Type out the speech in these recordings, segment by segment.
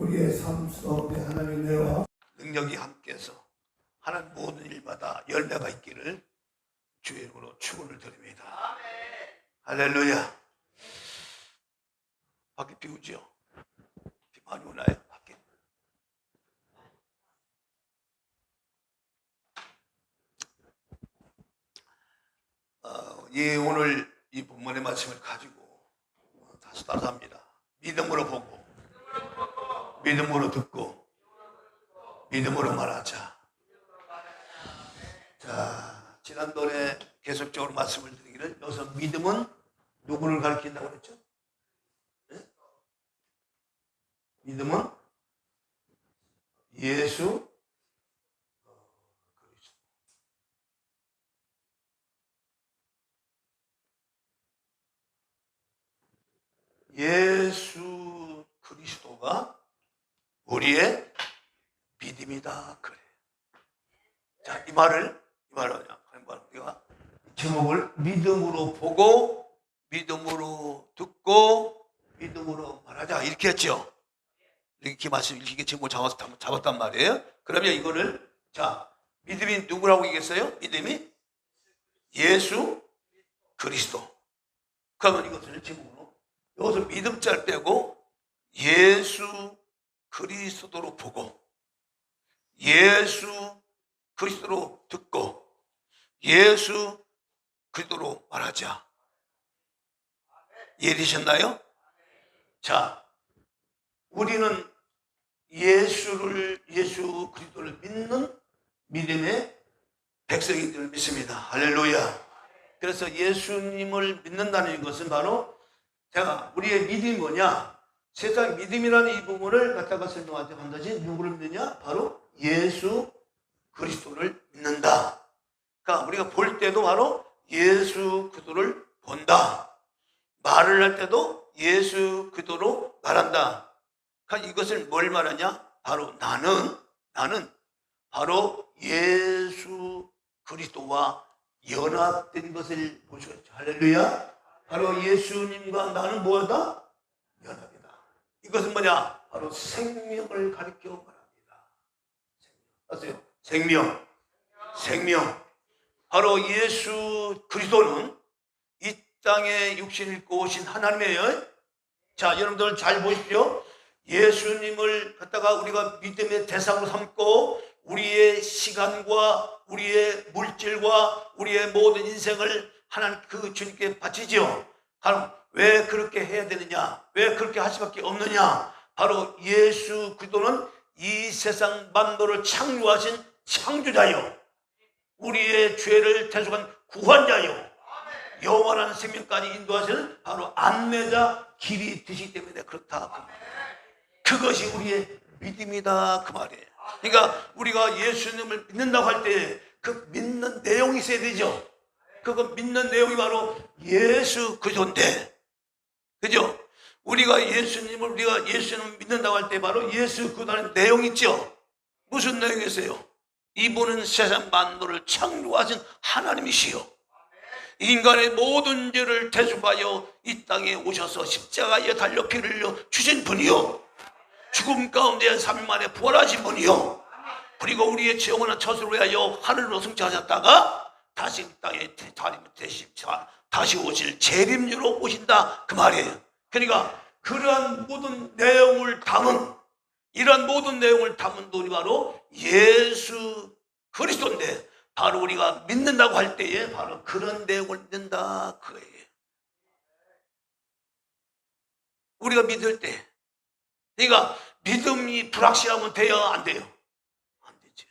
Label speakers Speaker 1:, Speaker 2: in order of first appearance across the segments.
Speaker 1: 우리의 삶 속에 하나님의 은혜와
Speaker 2: 능력이 함께해서 하는 모든 일마다 열매가 있기를 주의 이름으로 축원을 드립니다. 할렐루야. 밖에 비 오죠? 비 많이 오나요? 밖에? 오늘 이 본문의 말씀을 가지고 다시 따라 합니다. 믿음으로 보고, 믿음으로 듣고, 믿음으로 말하자. 자, 지난번에 계속적으로 말씀을 드리기를 여기서 믿음은 누구를 가리킨다고 그랬죠? 네? 믿음은 예수 그리스도. 예수 그리스도가 우리의 믿음이다 그래. 자, 이 말을 우리가 제목을 믿음으로 보고, 믿음으로 듣고, 믿음으로 말하자 이렇게 했죠. 이렇게 말씀 이렇게 제목을 잡았단 말이에요. 그러면 이거를 자, 믿음이 누구라고 얘기했어요? 믿음이 예수 그리스도. 그러면 이것을 제목으로 여기서 믿음자를 빼고 예수 그리스도로 보고, 예수 그리스도로 듣고, 예수 그리스도로 말하자. 이해되셨나요? 자, 우리는 예수 그리스도를 믿는 믿음의 백성이들 믿습니다. 할렐루야. 그래서 예수님을 믿는다는 것은 바로 제가 우리의 믿음이 뭐냐? 세상 믿음이라는 이 부분을 갖다가 설명하지 반드시 누구를 믿느냐? 바로 예수 그리스도를 믿는다. 그러니까 우리가 볼 때도 바로 예수 그리스도를 본다. 말을 할 때도 예수 그리스도로 말한다. 그러니까 이것을 뭘 말하냐? 바로 나는 바로 예수 그리스도와 연합된 것을 볼 수가 있죠. 할렐루야. 바로 예수님과 나는 뭐다? 연합이다. 이것은 뭐냐? 바로 생명을 가리켜 말합니다. 아세요? 생명. 바로 예수 그리스도는 이 땅에 육신을 입고 오신 하나님이에요. 자, 여러분들 잘 보십시오. 예수님을 갖다가 우리가 믿음의 대상으로 삼고 우리의 시간과 우리의 물질과 우리의 모든 인생을 하나님 그 주님께 바치지요. 바로 왜 그렇게 해야 되느냐? 왜 그렇게 할 수밖에 없느냐? 바로 예수 그리스도는 이 세상 만물을 창조하신 창조자요, 우리의 죄를 대속한 구원자요, 영원한 생명까지 인도하시는 바로 안내자 길이 되시기 때문에 그렇다 그 말이에요. 그것이 우리의 믿음이다 그 말이에요. 그러니까 우리가 예수님을 믿는다고 할 때 그 믿는 내용이 있어야 되죠. 그거 믿는 내용이 바로 예수 그리스도인데, 그죠? 우리가 예수님을 믿는다고 할 때 바로 예수 그리스도의 내용이 있죠. 무슨 내용이 있어요? 이분은 세상 만물을 창조하신 하나님이시요, 인간의 모든 죄를 대속하여 이 땅에 오셔서 십자가에 달려 피를 흘려 주신 분이요, 죽음 가운데 3일 만에 부활하신 분이요, 그리고 우리의 영원한 처소를 위하여 하늘로 승천하셨다가 다시 이 땅에 다시 오실 재림주로 오신다 그 말이에요. 그러니까 그러한 모든 내용을 담은, 이러한 모든 내용을 담은 분이 바로 예수 그리스도인데, 바로 우리가 믿는다고 할 때에 바로 그런 내용을 믿는다 그거예요. 우리가 믿을 때, 그러니까 믿음이 불확실하면 돼요, 안 돼요? 안 되죠.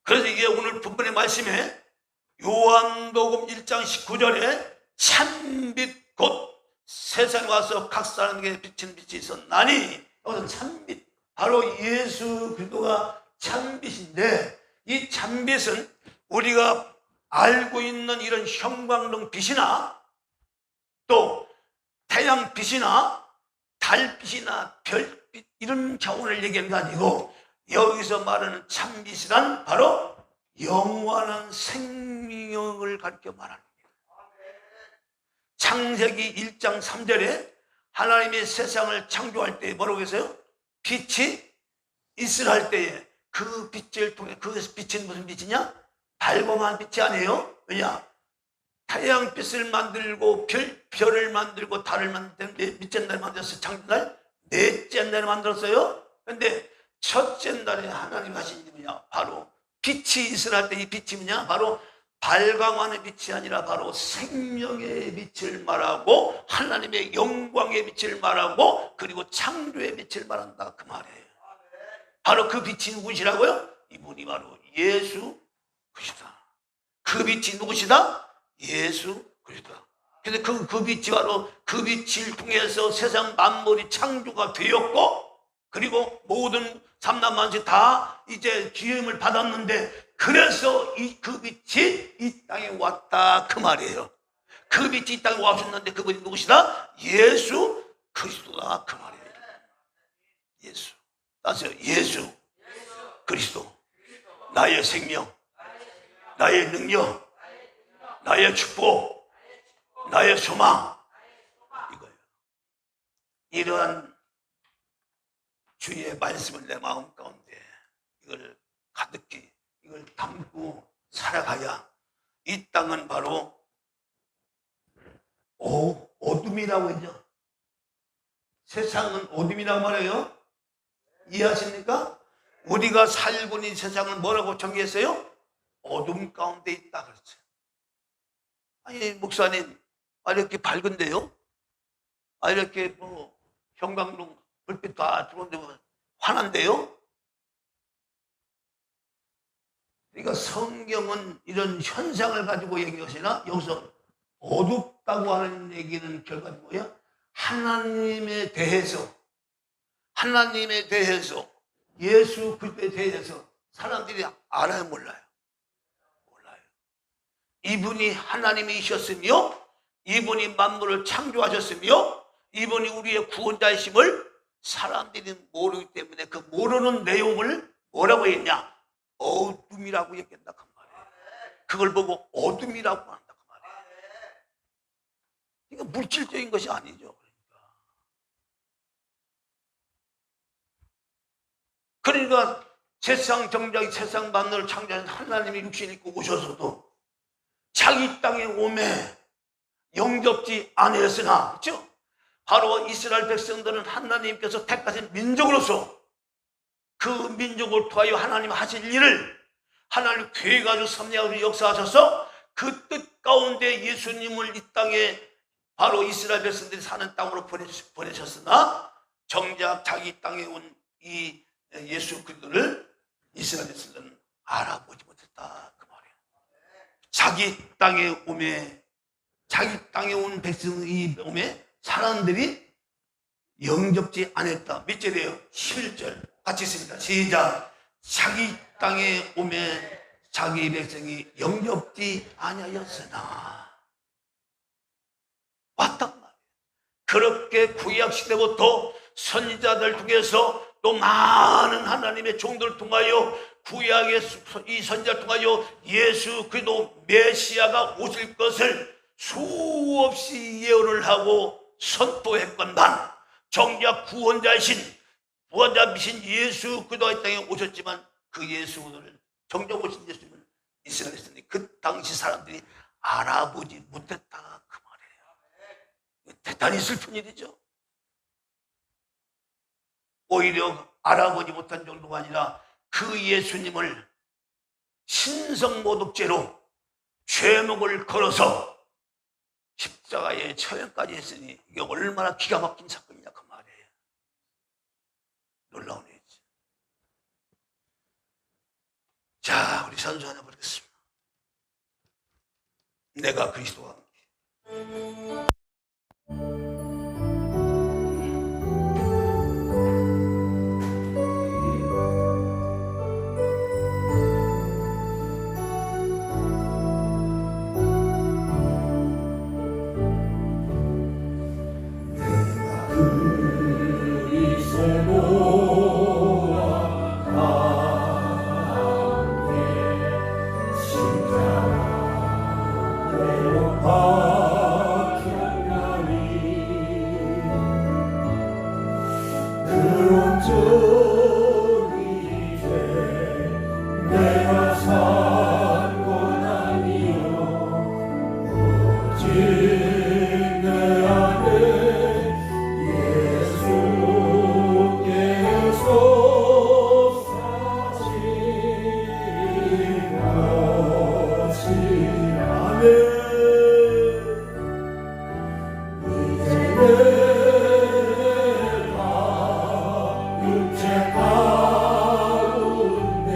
Speaker 2: 그래서 이게 오늘 본문의 말씀에 요한복음 1장 19절에 참빛 곧 세상에 와서 각 사람에게 비치는 빛이 있었나니, 여기서 참빛, 바로 예수 그리스도가 참빛인데, 이 참빛은 우리가 알고 있는 이런 형광등 빛이나 또 태양빛이나 달빛이나 별빛 이런 차원을 얘기하는 게 아니고, 여기서 말하는 참빛이란 바로 영원한 생명을 가리켜 말하는 겁니다. 창세기 1장 3절에 하나님이 세상을 창조할 때 뭐라고 했어요? 빛이 있으라 할 때에 그 빛을 통해, 그 빛은 무슨 빛이냐? 발광한 빛이 아니에요. 왜냐? 태양빛을 만들고 별을 만들고 달을 만들 밑째 날 만들었어요. 창조날 넷째 날에 만들었어요. 근데 첫째 날에 하나님 하신 일이 뭐냐? 바로 빛이 있으라 할 때 이 빛이 뭐냐? 바로 발광하는 빛이 아니라 바로 생명의 빛을 말하고 하나님의 영광의 빛을 말하고 그리고 창조의 빛을 말한다 그 말이에요. 바로 그 빛이 누구시라고요? 이분이 바로 예수 그리스도다. 그 빛이 누구시다? 예수 그리스도다. 그래서 그 빛이 바로 그 빛을 통해서 세상 만물이 창조가 되었고 그리고 모든 삼남만시 다 이제 기름을 받았는데 그래서 그 빛이 이 땅에 왔다 그 말이에요. 그 빛이 이 땅에 왔었는데 그분이 누구시다? 예수 그리스도다 그 말이에요. 예수. 따라서 예수 그리스도. 나의 생명, 나의 능력, 나의 축복, 나의 소망, 이거예요. 이러한 주의 말씀을 내 마음 가운데 이걸 가득히 이걸 담고 살아가야 이 땅은 바로 어둠이라고 했죠. 세상은 어둠이라고 말해요. 이해하십니까? 우리가 살고 있는 세상은 뭐라고 정의했어요? 어둠 가운데 있다 그랬어요. 아니 목사님 이렇게 밝은데요? 이렇게 뭐 형광등 불빛 다 들어오는데 환한데요? 그러니까 성경은 이런 현상을 가지고 얘기하시나 여기서 어둡다고 하는 얘기는 결과는 뭐야? 하나님에 대해서 예수 그리스도에 대해서 사람들이 알아요 몰라요? 몰라요. 이분이 하나님이셨으며 이분이 만물을 창조하셨으며 이분이 우리의 구원자이심을 사람들이 모르기 때문에 그 모르는 내용을 뭐라고 했냐? 어둠이라고 얘기한다 그 말이에요. 그걸 보고 어둠이라고 한다 그 말이에요. 이거 물질적인 것이 아니죠. 그러니까 세상 정작 세상 만물을 창조한 하나님이 육신 입고 오셔서도 자기 땅에 오매 영접지 아니했으나 그렇죠? 바로 이스라엘 백성들은 하나님께서 택하신 민족으로서 그 민족을 통하여 하나님 하실 일을 하나님 계획하시고 섭리하고 역사하셔서 그 뜻 가운데 예수님을 이 땅에 바로 이스라엘 백성들이 사는 땅으로 보내셨으나 정작 자기 땅에 온 이 예수 그리스도를 이스라엘 백성들은 알아보지 못했다 그 말이에요. 자기 땅에 온 백성이 오매 사람들이 영접지 않았다. 몇 절이에요? 11절 같이 있습니다. 시작. 자기 땅에 오매 자기 백성이 영접지 아니하였으나 왔단 말이에요. 그렇게 구약 시대부터 선지자들 통해서 또 많은 하나님의 종들을 통하여 구약의 이 선지자를 통하여 예수 그리스도 메시아가 오실 것을 수없이 예언을 하고 선포했건만 정작 구원자이신 예수 그리스도가 이 땅에 오셨지만 그 예수를 정작 오신 예수님을 이스라엘에서는 그 당시 사람들이 알아보지 못했다 그 말이에요. 대단히 슬픈 일이죠. 오히려 알아보지 못한 정도가 아니라 그 예수님을 신성모독죄로 죄목을 걸어서 십자가에 처형까지 했으니 이게 얼마나 기가 막힌 사건이냐 그 말이에요. 놀라운 일이지. 자, 우리 산수 하나 보겠습니다. 내가 그리스도와 함께.
Speaker 1: 아 내 안에 예수께서 사신 것이라네. 이제 내가 육체 가운데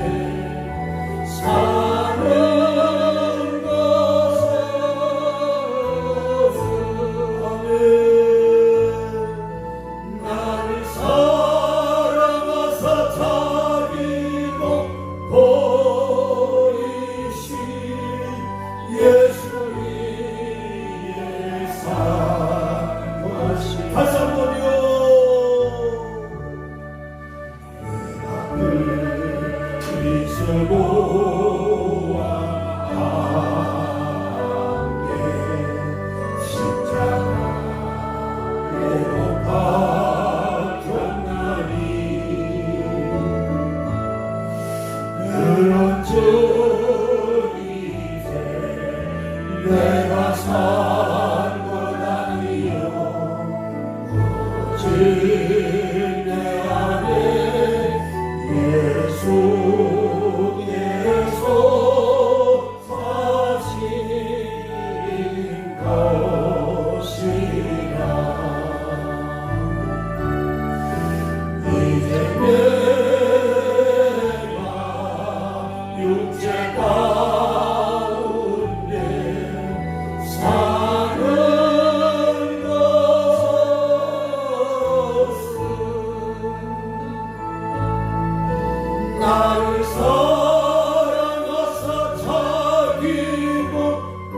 Speaker 1: 사는 것은 나를 사랑하사 자기도 버리신 예수 위에 산 것이. 다시 한 번요. 그리스도와 함께 십자가에 못 박혔나니 그런즉 이제 내가 산 것 아니요 오직 내 안에 예수께서 사신 것이라. 이제 내가 육체 가운데 사는 것은 나를 사랑하사 자기를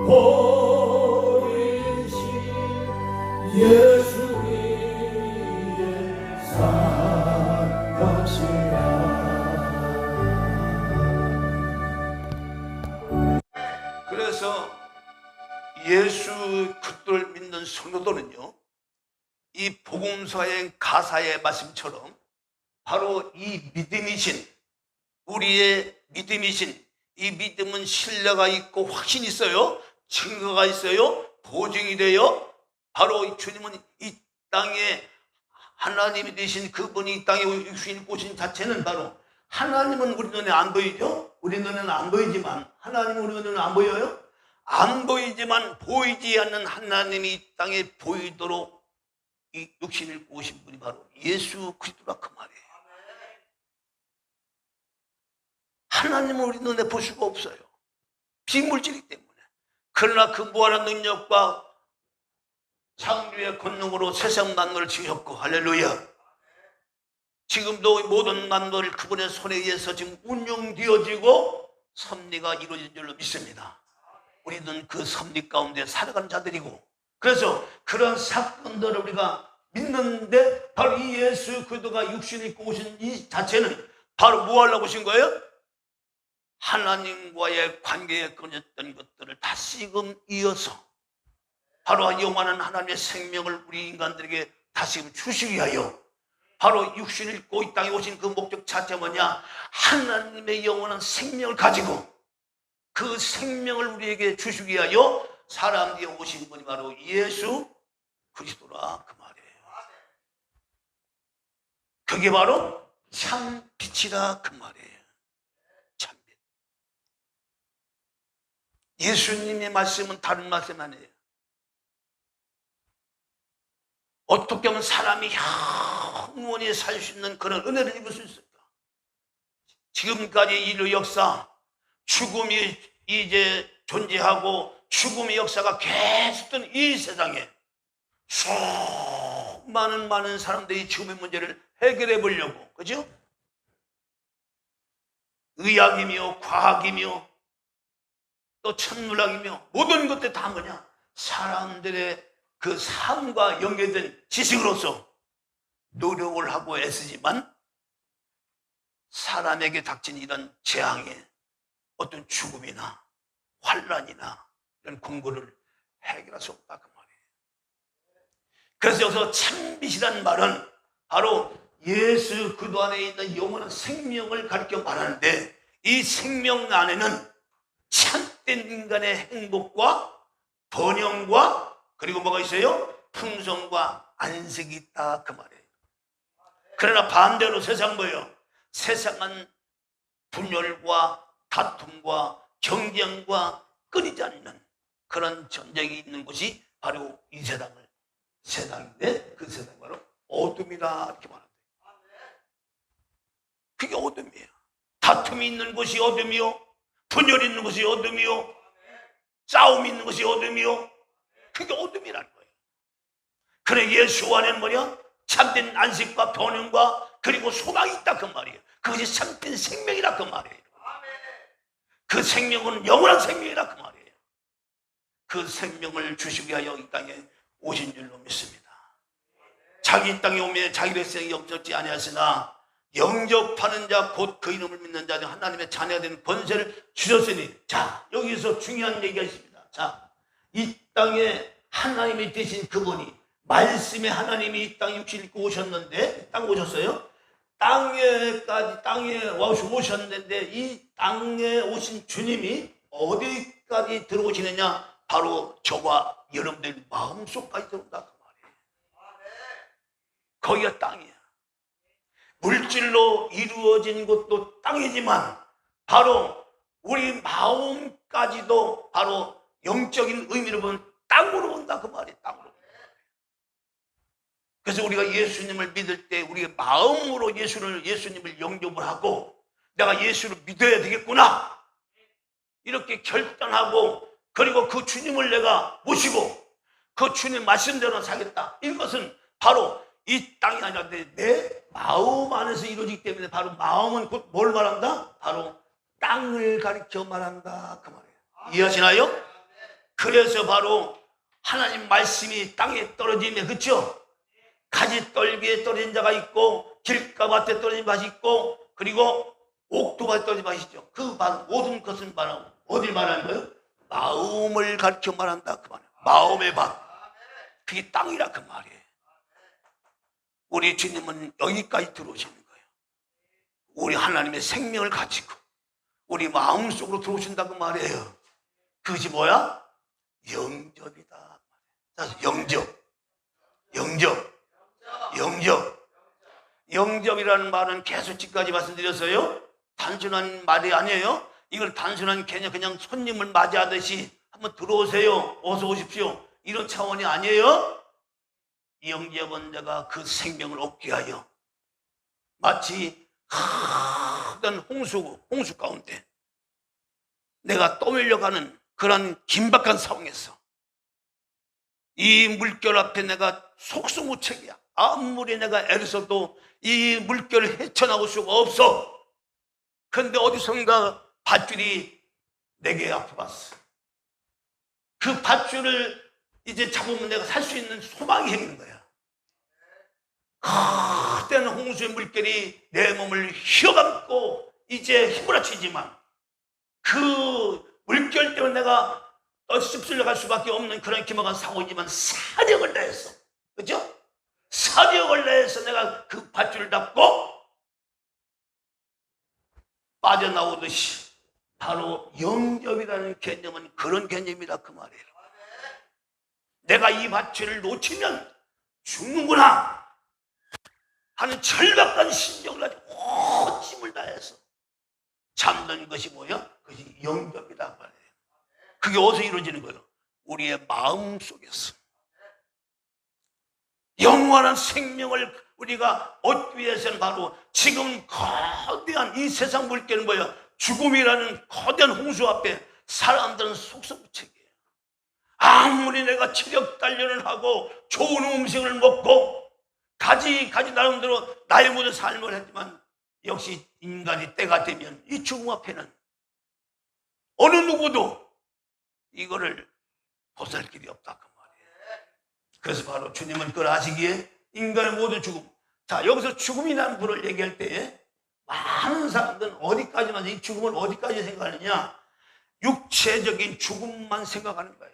Speaker 1: 버리신 예수 위에 산 것이라.
Speaker 2: 그래서 예수 그리스도를 믿는 성도들은요, 이 복음서의 가사의 말씀처럼 바로 이 믿음이신, 우리의 믿음이신 이 믿음은 신뢰가 있고 확신이 있어요. 증거가 있어요. 보증이 돼요. 바로 주님은 이 땅에 하나님이 되신 그분이 이 땅에 육신을 오신 자체는 바로, 하나님은 우리 눈에 안 보이죠? 우리 눈에는 안 보이지만, 하나님은 우리 눈에는 안 보여요? 안 보이지만 보이지 않는 하나님이 이 땅에 보이도록 이 육신을 오신 분이 바로 예수 그리스도라 그 말이에요. 하나님은 우리 눈에 볼 수가 없어요. 비물질이기 때문에. 그러나 그 무한한 능력과 창조의 권능으로 세상 만물을 지으셨고, 할렐루야. 지금도 모든 만물을 그분의 손에 의해서 지금 운영되어지고 섭리가 이루어진 줄로 믿습니다. 우리는 그 섭리 가운데 살아가는 자들이고, 그래서 그런 사건들을 우리가 믿는데, 바로 이 예수 그리스도가 육신을 입고 오신 이 자체는 바로 뭐 하려고 오신 거예요? 하나님과의 관계에 끊어졌던 것들을 다시금 이어서 바로 영원한 하나님의 생명을 우리 인간들에게 다시금 주시기 위하여, 바로 육신을 입고 이 땅에 오신 그 목적 자체가 뭐냐? 하나님의 영원한 생명을 가지고 그 생명을 우리에게 주시기 위하여 사람 뒤에 오신 분이 바로 예수 그리스도라 그 말이에요. 그게 바로 참 빛이라 그 말이에요. 참 빛. 예수님의 말씀은 다른 말씀 아니에요. 어떻게 하면 사람이 영원히 살 수 있는 그런 은혜를 입을 수 있을까? 지금까지 인류 역사, 죽음이 이제 존재하고 죽음의 역사가 계속된 이 세상에 수많은 사람들이 죽음의 문제를 해결해 보려고, 그죠? 의학이며 과학이며 또 천문학이며 모든 것들 다 뭐냐? 사람들의 그 삶과 연계된 지식으로서 노력을 하고 애쓰지만 사람에게 닥친 이런 재앙에 어떤 죽음이나 환란이나 이런 공고를 해결할 수 없다 그 말이에요. 그래서 여기서 참빛이란 말은 바로 예수 그리스도 안에 있는 영원한 생명을 가리켜 말하는데, 이 생명 안에는 참된 인간의 행복과 번영과 그리고 뭐가 있어요? 풍성과 안식이 있다 그 말이에요. 그러나 반대로 세상 뭐예요? 세상은 분열과 다툼과 경쟁과 끊이지 않는 그런 전쟁이 있는 곳이 바로 이 세상인데 그 세상이 바로 어둠이다 이렇게 말합니다. 그게 어둠이에요. 다툼이 있는 곳이 어둠이요, 분열이 있는 곳이 어둠이요, 싸움이 있는 것이 어둠이요, 그게 어둠이라는 거예요. 그래 예수 안에는 뭐냐? 참된 안식과 번영과 그리고 소망이 있다 그 말이에요. 그것이 참된 생명이라 그 말이에요. 그 생명은 영원한 생명이라 그 말이에요. 그 생명을 주시기 위하여 이 땅에 오신 줄로 믿습니다. 자기 땅에 오면 자기의 생이 영접지 아니하시나 영접하는 자 곧 그 이름을 믿는 자 중 하나님의 자녀가 되는 권세를 주셨으니, 자 여기서 중요한 얘기가 있습니다. 자, 이 땅에 하나님이 되신 그분이 말씀의 하나님이 이 땅에 육신을 입고 오셨는데, 땅 오셨어요? 땅에 와서 오셨는데 이 땅에 오신 주님이 어디까지 들어오시느냐? 바로 저와 여러분들 마음속까지 들어온다 그 말이에요. 거기가 땅이야. 물질로 이루어진 것도 땅이지만 바로 우리 마음까지도 바로 영적인 의미로 보면 땅으로 온다 그 말이에요. 땅으로. 그래서 우리가 예수님을 믿을 때 우리의 마음으로 예수님을 영접을 하고 내가 예수를 믿어야 되겠구나 이렇게 결단하고, 그리고 그 주님을 내가 모시고 그 주님 말씀대로 살겠다, 이것은 바로 이 땅이 아니라 내 마음 안에서 이루어지기 때문에 바로 마음은 곧 뭘 말한다? 바로 땅을 가리켜 말한다 그 말이에요. 이해하시나요? 그래서 바로 하나님 말씀이 땅에 떨어지면, 그렇죠? 가지떨기에 떨어진 자가 있고 길가밭에 떨어진 밭이 있고 그리고 옥토밭에 떨어진 밭이 있죠. 그 모든 것은 바로 어딜 말하는 거예요? 마음을 가리켜 말한다 그 말이에요. 마음의 밭, 그게 땅이라 그 말이에요. 우리 주님은 여기까지 들어오시는 거예요. 우리 하나님의 생명을 가지고 우리 마음속으로 들어오신다 그 말이에요. 그것이 뭐야? 영접이다. 영접이라는 말은 계속 지금까지 말씀드렸어요. 단순한 말이 아니에요. 이걸 단순한 개념, 그냥 손님을 맞이하듯이 한번 들어오세요, 어서 오십시오, 이런 차원이 아니에요. 영접은 내가 그 생명을 얻게 하여 마치 큰 홍수 가운데 내가 떠밀려가는 그런 긴박한 상황에서 이 물결 앞에 내가 속수무책이야. 아무리 내가 애를 써도 이 물결을 헤쳐나올 수가 없어. 그런데 어디선가 밧줄이 내게 앞에 왔어. 그 밧줄을 이제 잡으면 내가 살 수 있는 소망이 생기는 거야. 그때는 홍수의 물결이 내 몸을 휘어감고 이제 휘몰아치지만 그 물결 때문에 내가 휩쓸려 갈 수밖에 없는 그런 기막한 상황이지만 사력을 내서, 그죠? 사력을 내서 내가 그 밧줄을 잡고 빠져나오듯이 바로 영접이라는 개념은 그런 개념이라 그 말이에요. 내가 이 밧줄을 놓치면 죽는구나 하는 절박한 심정을 가지고 온 힘을 다해서 잡는 것이 뭐야? 그것이 영접이다 말이에요. 그게 어디서 이루어지는 거예요? 우리의 마음 속에서. 영원한 생명을 우리가 얻기 위해서는 바로 지금 거대한 이 세상 물결은 뭐예요? 죽음이라는 거대한 홍수 앞에 사람들은 속수무책이에요. 아무리 내가 체력 단련을 하고 좋은 음식을 먹고 가지 나름대로 나의 모든 삶을 했지만 역시 인간이 때가 되면 이 죽음 앞에는 어느 누구도 이거를 벗어날 길이 없다 그 말이에요. 그래서 바로 주님은 그걸 아시기에 인간의 모든 죽음, 자 여기서 죽음이라는 분을 얘기할 때 많은 사람들은 어디까지만, 이 죽음을 어디까지 생각하느냐? 육체적인 죽음만 생각하는 거예요.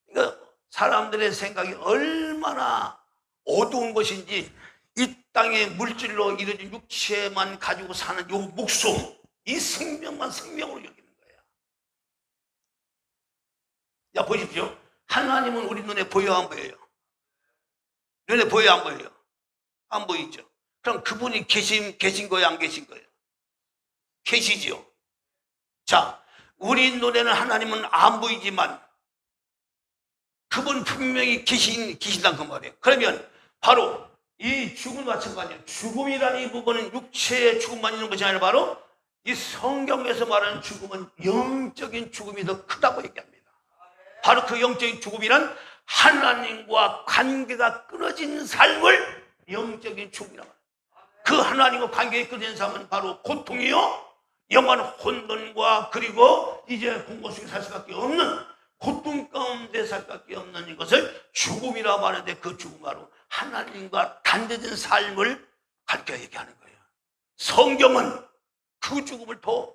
Speaker 2: 그러니까 사람들의 생각이 얼마나 어두운 것인지 이 땅의 물질로 이루어진 육체만 가지고 사는 이 목숨, 이 생명만 생명으로 여기는 거예요. 자, 보십시오. 하나님은 우리 눈에 보여 안 보여요? 눈에 보여 안 보여요? 안 보이죠? 그럼 그분이 계신 거예요, 안 계신 거예요? 계시지요. 자, 우리 눈에는 하나님은 안 보이지만 그분 분명히 계신다는 그 말이에요. 그러면 바로 이 죽음과 마찬가지예요. 죽음이라는 이 부분은 육체의 죽음만 있는 것이 아니라 바로 이 성경에서 말하는 죽음은 영적인 죽음이 더 크다고 얘기합니다. 바로 그 영적인 죽음이란 하나님과 관계가 끊어진 삶을 영적인 죽음이라고 합니다. 그 하나님과 관계가 끊어진 삶은 바로 고통이요, 영원한 혼돈과 그리고 이제 공고 속에 살 수밖에 없는, 고통 가운데 살 수밖에 없는 이것을 죽음이라고 하는데, 그 죽음 바로 하나님과 단절된 삶을 가르쳐 얘기하는 거예요. 성경은 그 죽음을 더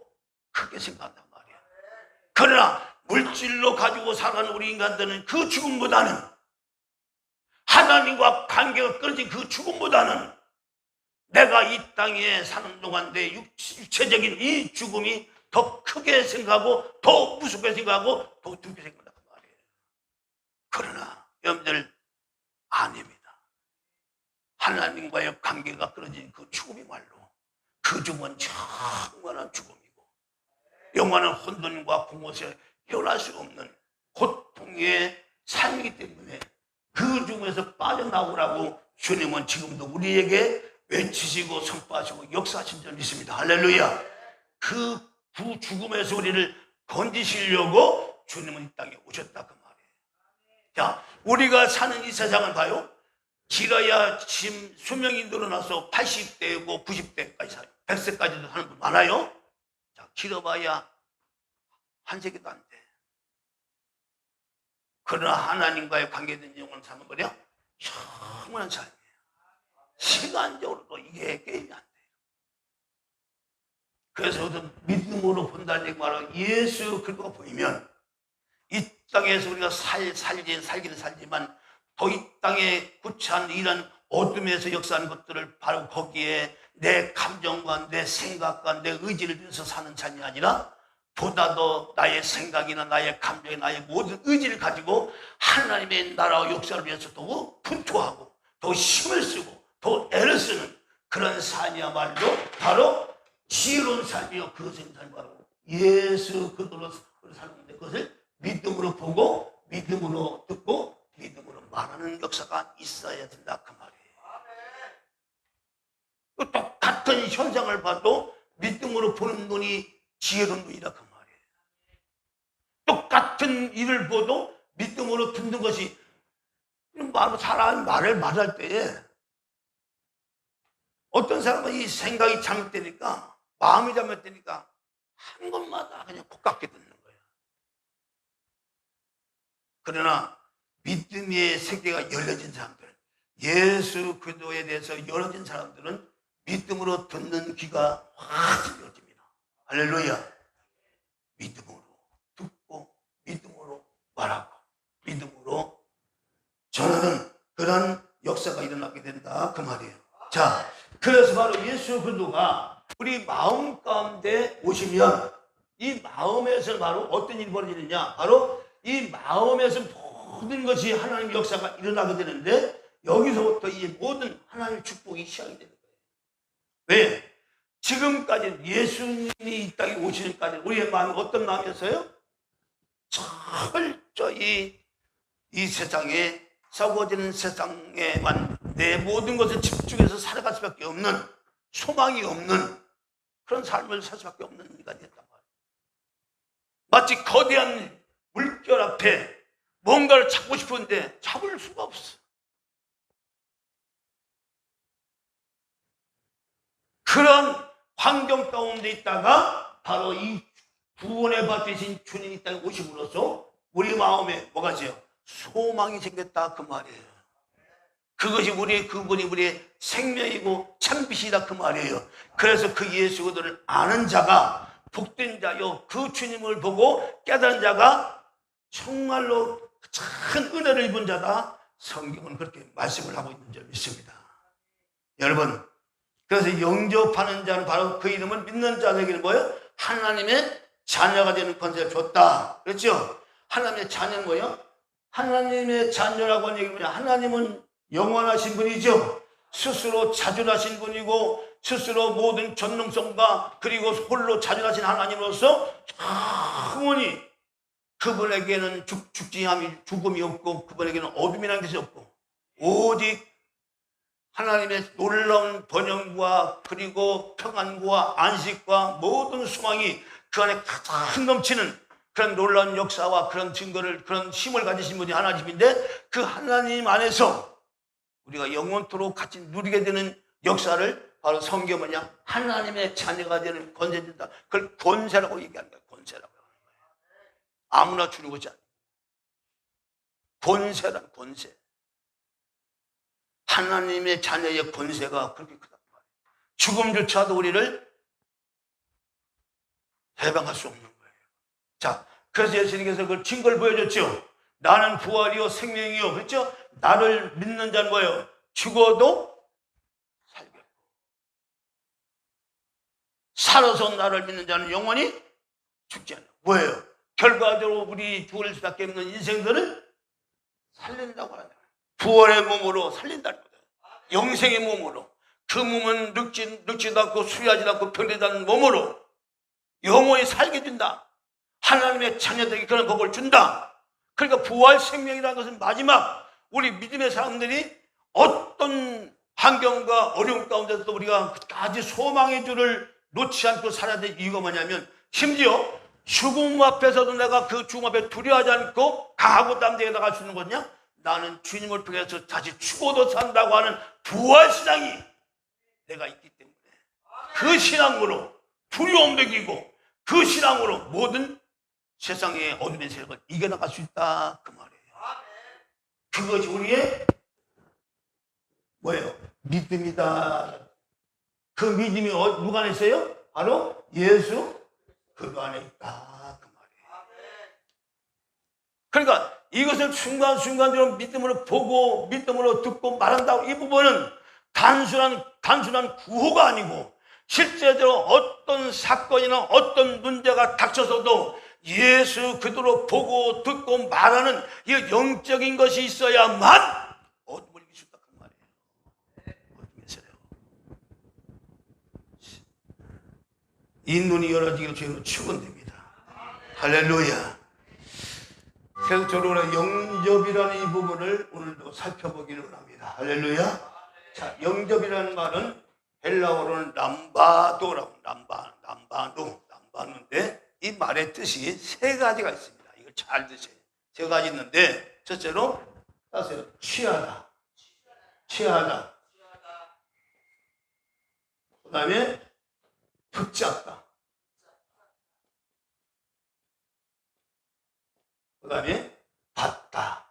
Speaker 2: 크게 생각한단 말이에요. 그러나 물질로 가지고 살아가는 우리 인간들은 그 죽음보다는, 하나님과 관계가 끊어진 그 죽음보다는 내가 이 땅에 사는 동안 내 육체적인 이 죽음이 더 크게 생각하고 더 무섭게 생각하고 더 두렵게 생각한단 말이에요. 그러나 여러분들 아닙니다. 하나님과의 관계가 끊어진 그 죽음이 말로, 그 죽음은 영원한 죽음이고 영원한 혼돈과 공허에 헤어날 수 없는 고통의 삶이기 때문에 그 죽음에서 빠져나오라고 주님은 지금도 우리에게 외치시고 선포하시고 역사하신 줄 믿습니다. 할렐루야. 그 죽음에서 우리를 건지시려고 주님은 이 땅에 오셨다 그 말이에요. 자, 우리가 사는 이 세상은 봐요. 길어야 지금 수명이 늘어나서 80대고 90대까지 살아요. 100세까지도 사는 분 많아요. 자, 길어봐야 한 세기도 안 돼. 그러나 하나님과의 관계된 영혼을 사는 거냐? 영원한 삶이에요. 시간적으로도 이게 게임이 안 돼요. 그래서 믿음으로 본다는 말은 예수 그리스도가 보이면 이 땅에서 우리가 살기는 살지만 더 이 땅에 구차한 이런 어둠에서 역사하는 것들을 바로 거기에 내 감정과 내 생각과 내 의지를 들여서 사는 삶이 아니라 보다 더 나의 생각이나 나의 감정이 나의 모든 의지를 가지고 하나님의 나라와 역사를 위해서 더욱 분투하고 더 힘을 쓰고 더 애를 쓰는 그런 삶이야말로 바로 지혜로운 삶이요. 그것은 바로 예수 그리스도로 사는데, 그것을 믿음으로 보고 믿음으로 듣고 믿음으로 말하는 역사가 있어야 된다 그 말이에요. 똑같은 현상을 봐도 믿음으로 보는 눈이 지혜로운 눈이라 그 말이에요. 똑같은 일을 보도 믿음으로 듣는 것이, 사람이 말할 때에 어떤 사람은 이 생각이 잘못되니까, 마음이 잘못되니까 한 것마다 그냥 콧깎게 듣는 거예요. 그러나 믿음의 세계가 열려진 사람들, 예수 그리스도에 대해서 열려진 사람들은 믿음으로 듣는 귀가 확 열립니다. 할렐루야. 믿음으로 듣고 믿음으로 말하고 믿음으로 전하는 그런 역사가 일어나게 된다 그 말이에요. 자, 그래서 바로 예수 그리스도가 우리 마음 가운데 오시면 이 마음에서 바로 어떤 일이 벌어지느냐, 바로 이 마음에서 모든 것이 하나님의 역사가 일어나게 되는데, 여기서부터 이 모든 하나님의 축복이 시작이 되는 거예요. 왜? 지금까지 예수님이 이 땅에 오시는까지 우리의 마음이 어떤 마음이었어요? 철저히 이 세상에 썩어지는 세상에만 내 모든 것을 집중해서 살아갈 수밖에 없는, 소망이 없는 그런 삶을 살 수밖에 없는 인간이 됐단 말이에요. 마치 거대한 물결 앞에 뭔가를 잡고 싶은데 잡을 수가 없어. 그런 환경 가운데 있다가 바로 이 구원의 밭 되신 주님이 이 땅에 오심으로써 우리 마음에 뭐가 있어요? 소망이 생겼다 그 말이에요. 그것이 그분이 우리의 생명이고 참빛이다 그 말이에요. 그래서 그 예수 그리스도를 아는 자가 복된 자요, 그 주님을 보고 깨달은 자가 정말로 큰 은혜를 입은 자다. 성경은 그렇게 말씀을 하고 있는 줄 믿습니다. 여러분, 그래서 영접하는 자는 바로 그 이름을 믿는 자에게는 뭐예요? 하나님의 자녀가 되는 권세를 줬다. 그렇죠? 하나님의 자녀는 뭐예요? 하나님의 자녀라고 하는 얘기는 뭐냐? 하나님은 영원하신 분이죠. 스스로 자존하신 분이고 스스로 모든 전능성과 그리고 홀로 자존하신 하나님으로서 영원히 그분에게는 죽음이 없고 그분에게는 어둠이라는 것이 없고 오직 하나님의 놀라운 번영과 그리고 평안과 안식과 모든 소망이 그 안에 가득 넘치는 그런 놀라운 역사와 그런 증거를 그런 힘을 가지신 분이 하나님인데 그 하나님 안에서 우리가 영원토록 같이 누리게 되는 역사를 바로 성경은 뭐냐? 하나님의 자녀가 되는 권세를 준다. 그걸 권세라고 얘기하는 거예요. 권세라고 하는 거예요. 아무나 주는 것이 아니에요. 권세란 권세. 하나님의 자녀의 권세가 그렇게 크단 말이에요. 죽음조차도 우리를 해방할 수 없는 거예요. 자, 그래서 예수님께서 그 증거를 보여줬죠. 나는 부활이요 생명이요. 그렇죠? 나를 믿는 자는 뭐예요? 죽어도 살겠고 살아서 나를 믿는 자는 영원히 죽지 않아요. 뭐예요? 결과적으로 우리 죽을 수밖에 없는 인생들을 살린다고 하잖아요. 부활의 몸으로 살린다는 거예요. 영생의 몸으로. 그 몸은 늙지도 않고 수리하지도 않고 병되지 않는 몸으로 영원히 살게 준다. 하나님의 자녀들에게 그런 복을 준다. 그러니까 부활 생명이라는 것은 마지막 우리 믿음의 사람들이 어떤 환경과 어려움 가운데서도 우리가 끝까지 소망의 줄을 놓지 않고 살아야 될 이유가 뭐냐면 심지어 죽음 앞에서도 내가 그 죽음 앞에 두려워하지 않고 강하고 담대하게 나갈 수 있는 거냐? 나는 주님을 통해서 다시 죽어도 산다고 하는 부활신앙이 내가 있기 때문에 그 신앙으로 두려움도 이기고 그 신앙으로 모든 세상의 어둠의 세력을 이겨나갈 수 있다 그 말이에요. 그것이 우리의 뭐예요? 믿음이다. 그 믿음이 누가 안에 있어요? 바로 예수 그 안에 있다 그 말이에요. 그러니까 이것을 순간순간적으로 믿음으로 보고 믿음으로 듣고 말한다고 이 부분은 단순한 구호가 아니고 실제로 어떤 사건이나 어떤 문제가 닥쳐서도 예수 그대로 보고 듣고 말하는 이 영적인 것이 있어야만 어둠을 이길 수 있다 그 말이에요. 어둠에서요. 이 눈이 열어지기를 주님으로 축원됩니다. 할렐루야. 그래서 저는 영접이라는 이 부분을 오늘도 살펴보기를 원합니다. 할렐루야. 자, 영접이라는 말은 헬라어로는 람바도라고 남바누인데 이 말의 뜻이 세 가지가 있습니다. 이걸 잘 드세요. 세 가지 있는데 첫째로 따세요. 취하다. 그 다음에 붙잡다. 그 다음에 받다.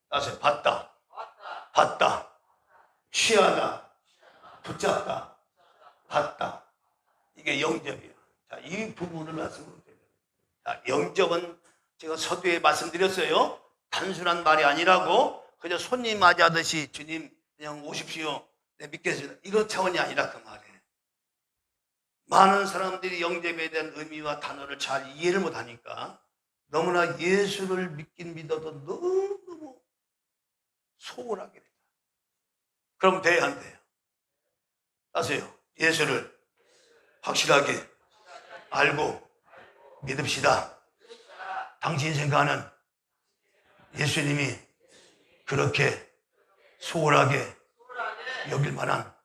Speaker 2: 따세요. 받다. 취하다. 붙잡다. 받다. 이게 영접이에요. 자, 이 부분을 말씀을 드려요. 자, 영접은 제가 서두에 말씀드렸어요. 단순한 말이 아니라고 그저 손님 맞이하듯이 주님 그냥 오십시오. 네, 믿겠습니다. 이런 차원이 아니라 그 말이에요. 많은 사람들이 영접에 대한 의미와 단어를 잘 이해를 못하니까 너무나 예수를 믿긴 믿어도 너무 소홀하게 돼요. 그럼 돼야 안 돼요? 아세요? 예수를 확실하게 알고 믿읍시다. 당신이 생각하는 예수님이 그렇게 소홀하게 여길 만한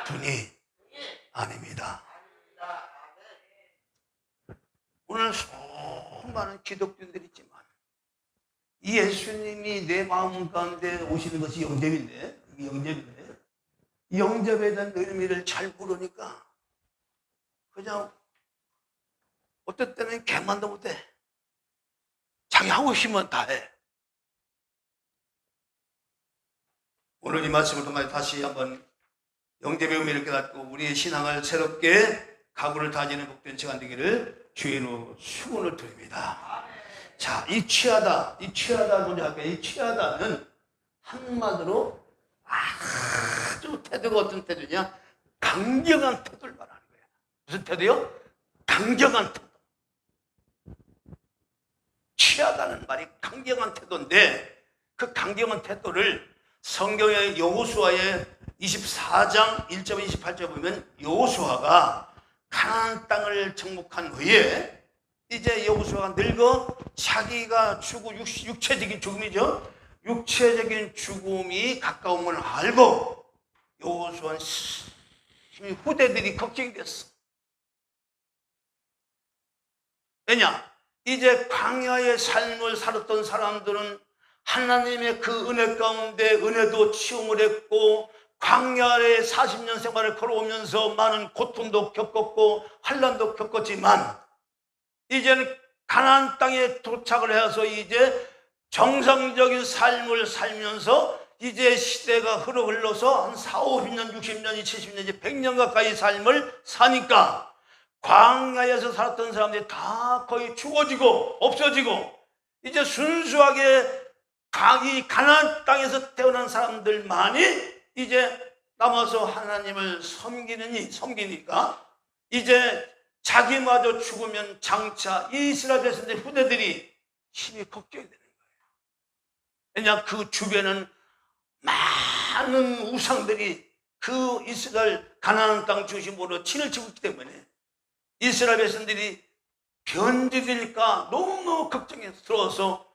Speaker 2: 분이 아닙니다. 오늘 수많은 기독교인들이 있지만 이 예수님이 내 마음 가운데 오시는 것이 영접인데 이 영접에 대한 의미를 잘 모르니까 그냥 어떨 때는 개만도 못해. 자기 하고 싶으면 다 해. 오늘 이 말씀을 통해 다시 한번 영접의 의미를 깨닫고 우리의 신앙을 새롭게 각오를 다지는 복된 시간 되기를 주인으로 축원을 드립니다. 자, 이 취하다 먼저 할게요. 이 취하다는 한마디로 아주 태도가 어떤 태도냐? 강경한 태도를 말하는 거예요. 무슨 태도요? 강경한 태도. 취하다는 말이 강경한 태도인데 그 강경한 태도를 성경의 여호수아의 24장 1절 28절 보면 여호수아가 가나안 땅을 정복한 후에 이제 여호수아가 늙어 자기가 육체적인 죽음이죠. 육체적인 죽음이 가까움을 알고 여호수아는 후대들이 걱정이 됐어. 왜냐? 이제 광야의 삶을 살았던 사람들은 하나님의 그 은혜 가운데 은혜도 치움을 했고 광야의 40년 생활을 걸어오면서 많은 고통도 겪었고 환난도 겪었지만 이제는 가나안 땅에 도착을 해서 이제 정상적인 삶을 살면서 이제 시대가 흘러서 한 4, 50년, 60년이 70년, 이제 100년 가까이 삶을 사니까 광야에서 살았던 사람들이 다 거의 죽어지고 없어지고 이제 순수하게 이 가나안 땅에서 태어난 사람들만이 이제 남아서 하나님을 섬기니까 이제 자기마저 죽으면 장차 이스라엘 백성들 후대들이 심히 걱정이 되는 거예요. 왜냐 그 주변은 많은 우상들이 그 이스라엘 가나안 땅 중심으로 친을 치고 있기 때문에 이스라엘 백성들이 변질될까 너무너무 걱정스러워서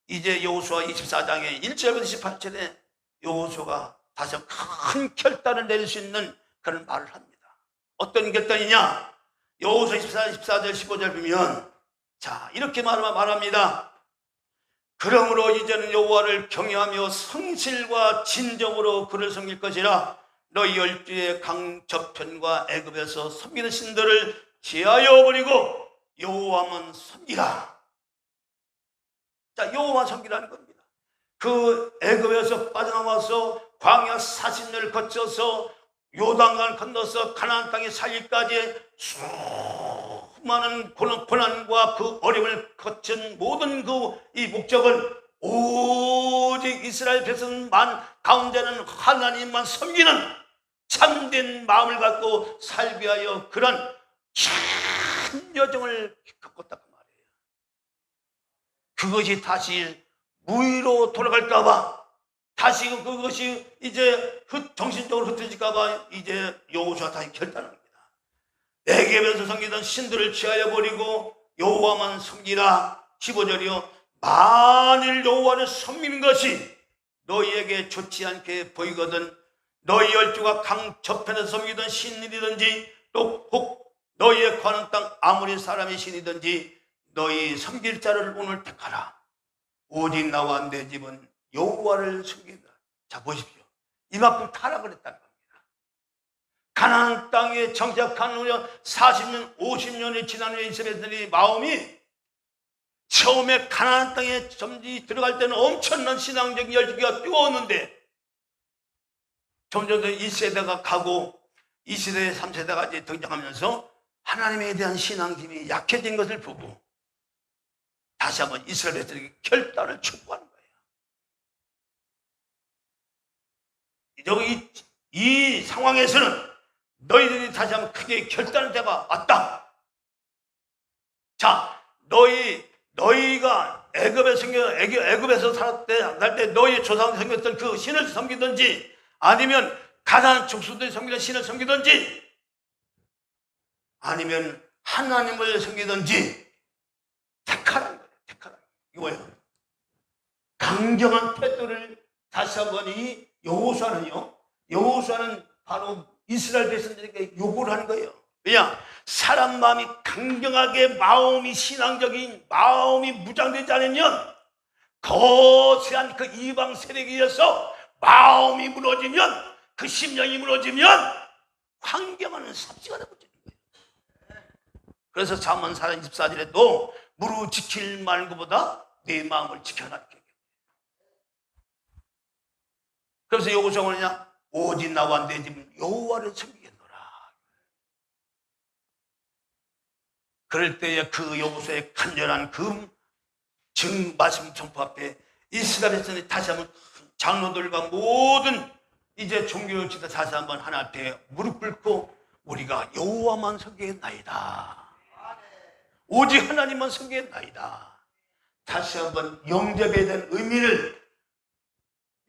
Speaker 2: 이제 여호수아 24장의 1절부터 18절에 여호수아가 다시 큰 결단을 내릴 수 있는 그런 말을 합니다. 어떤 결단이냐? 여호수아 14절 15절 보면 자 이렇게 말합니다. 그러므로 이제는 여호와를 경외하며 성실과 진정으로 그를 섬길 것이라. 너희 열주의 강저편과 애굽에서 섬기는 신들을 제하여 버리고 여호와만 섬기라. 자, 여호와 섬기라는 겁니다. 그 애굽에서 빠져나와서 광야 40년을 거쳐서 요단강을 건너서 가나안 땅에 살기까지 수많은 고난과 그 어려움을 거친 모든 이 목적은 오직 이스라엘 백성만 가운데는 하나님만 섬기는 참된 마음을 갖고 살기 위하여 그런 큰 여정을 겪었단 말이에요. 그것이 다시 무의로 돌아갈까봐, 다시 그것이 이제 정신적으로 흩어질까봐 이제 여호수아가 다시 결단합니다. 애굽에서 섬기던 신들을 취하여 버리고 여호와만 섬기라. 15절이요. 만일 여호와를 섬기는 것이 너희에게 좋지 않게 보이거든 너희 열주가 강 저편에서 섬기던 신이든지 또 혹 너희의 관한 땅 아무리 사람의 신이든지 너희 섬길 자를 오늘 택하라. 오직 나와 내 집은 여호와를 섬긴다. 자 보십시오. 이만큼 타락을 했다는 겁니다. 가나안 땅에 정착한 후에 40년 50년이 지난 후에 이스라엘들이 마음이 처음에 가나안 땅에 들어갈 때는 엄청난 신앙적인 열기가 뜨거웠는데 점점 더 1세대가 가고 2세대 3세대가 이제 등장하면서 하나님에 대한 신앙심이 약해진 것을 보고 다시 한번 이스라엘 백성에게 결단을 촉구하는 거예요. 이 상황에서는 너희들이 다시 한번 크게 결단할 때가 왔다. 자, 너희가 애굽에서 살 때 너희 조상 섬겼던 그 신을 섬기든지 아니면 가나안 족속들이 섬기던 신을 섬기든지 아니면 하나님을 섬기든지 택하라는 거예요. 택하라는 거예요. 이거예요. 강경한 태도를 다시 한번 이 여호수아는 바로 이스라엘 백성들에게 요구를 하는 거예요. 왜냐? 사람 마음이 강경하게 마음이 신앙적인 마음이 무장되지 않으면 거세한 그 이방 세력에 의해서 마음이 무너지면 그 심령이 무너지면 환경하는 삽시가 되버리는 거예요. 그래서 잠언 4장 24절에도 무릇 지킬 만한 것보다 내 마음을 지켜라. 그래서 여호수아가 뭐냐? 오직 나와 내 집은 여호와를 섬기겠노라. 그럴 때에 그 여호수아의 간절한 말씀 전파 앞에 이스라엘 백성이 다시 한번 장로들과 모든 이제 종교 지도 다시 한번 하나님 앞에 무릎 꿇고 우리가 여호와만 섬기겠나이다. 오직 하나님만 섬기겠나이다. 다시 한번 영접에 대한 의미를,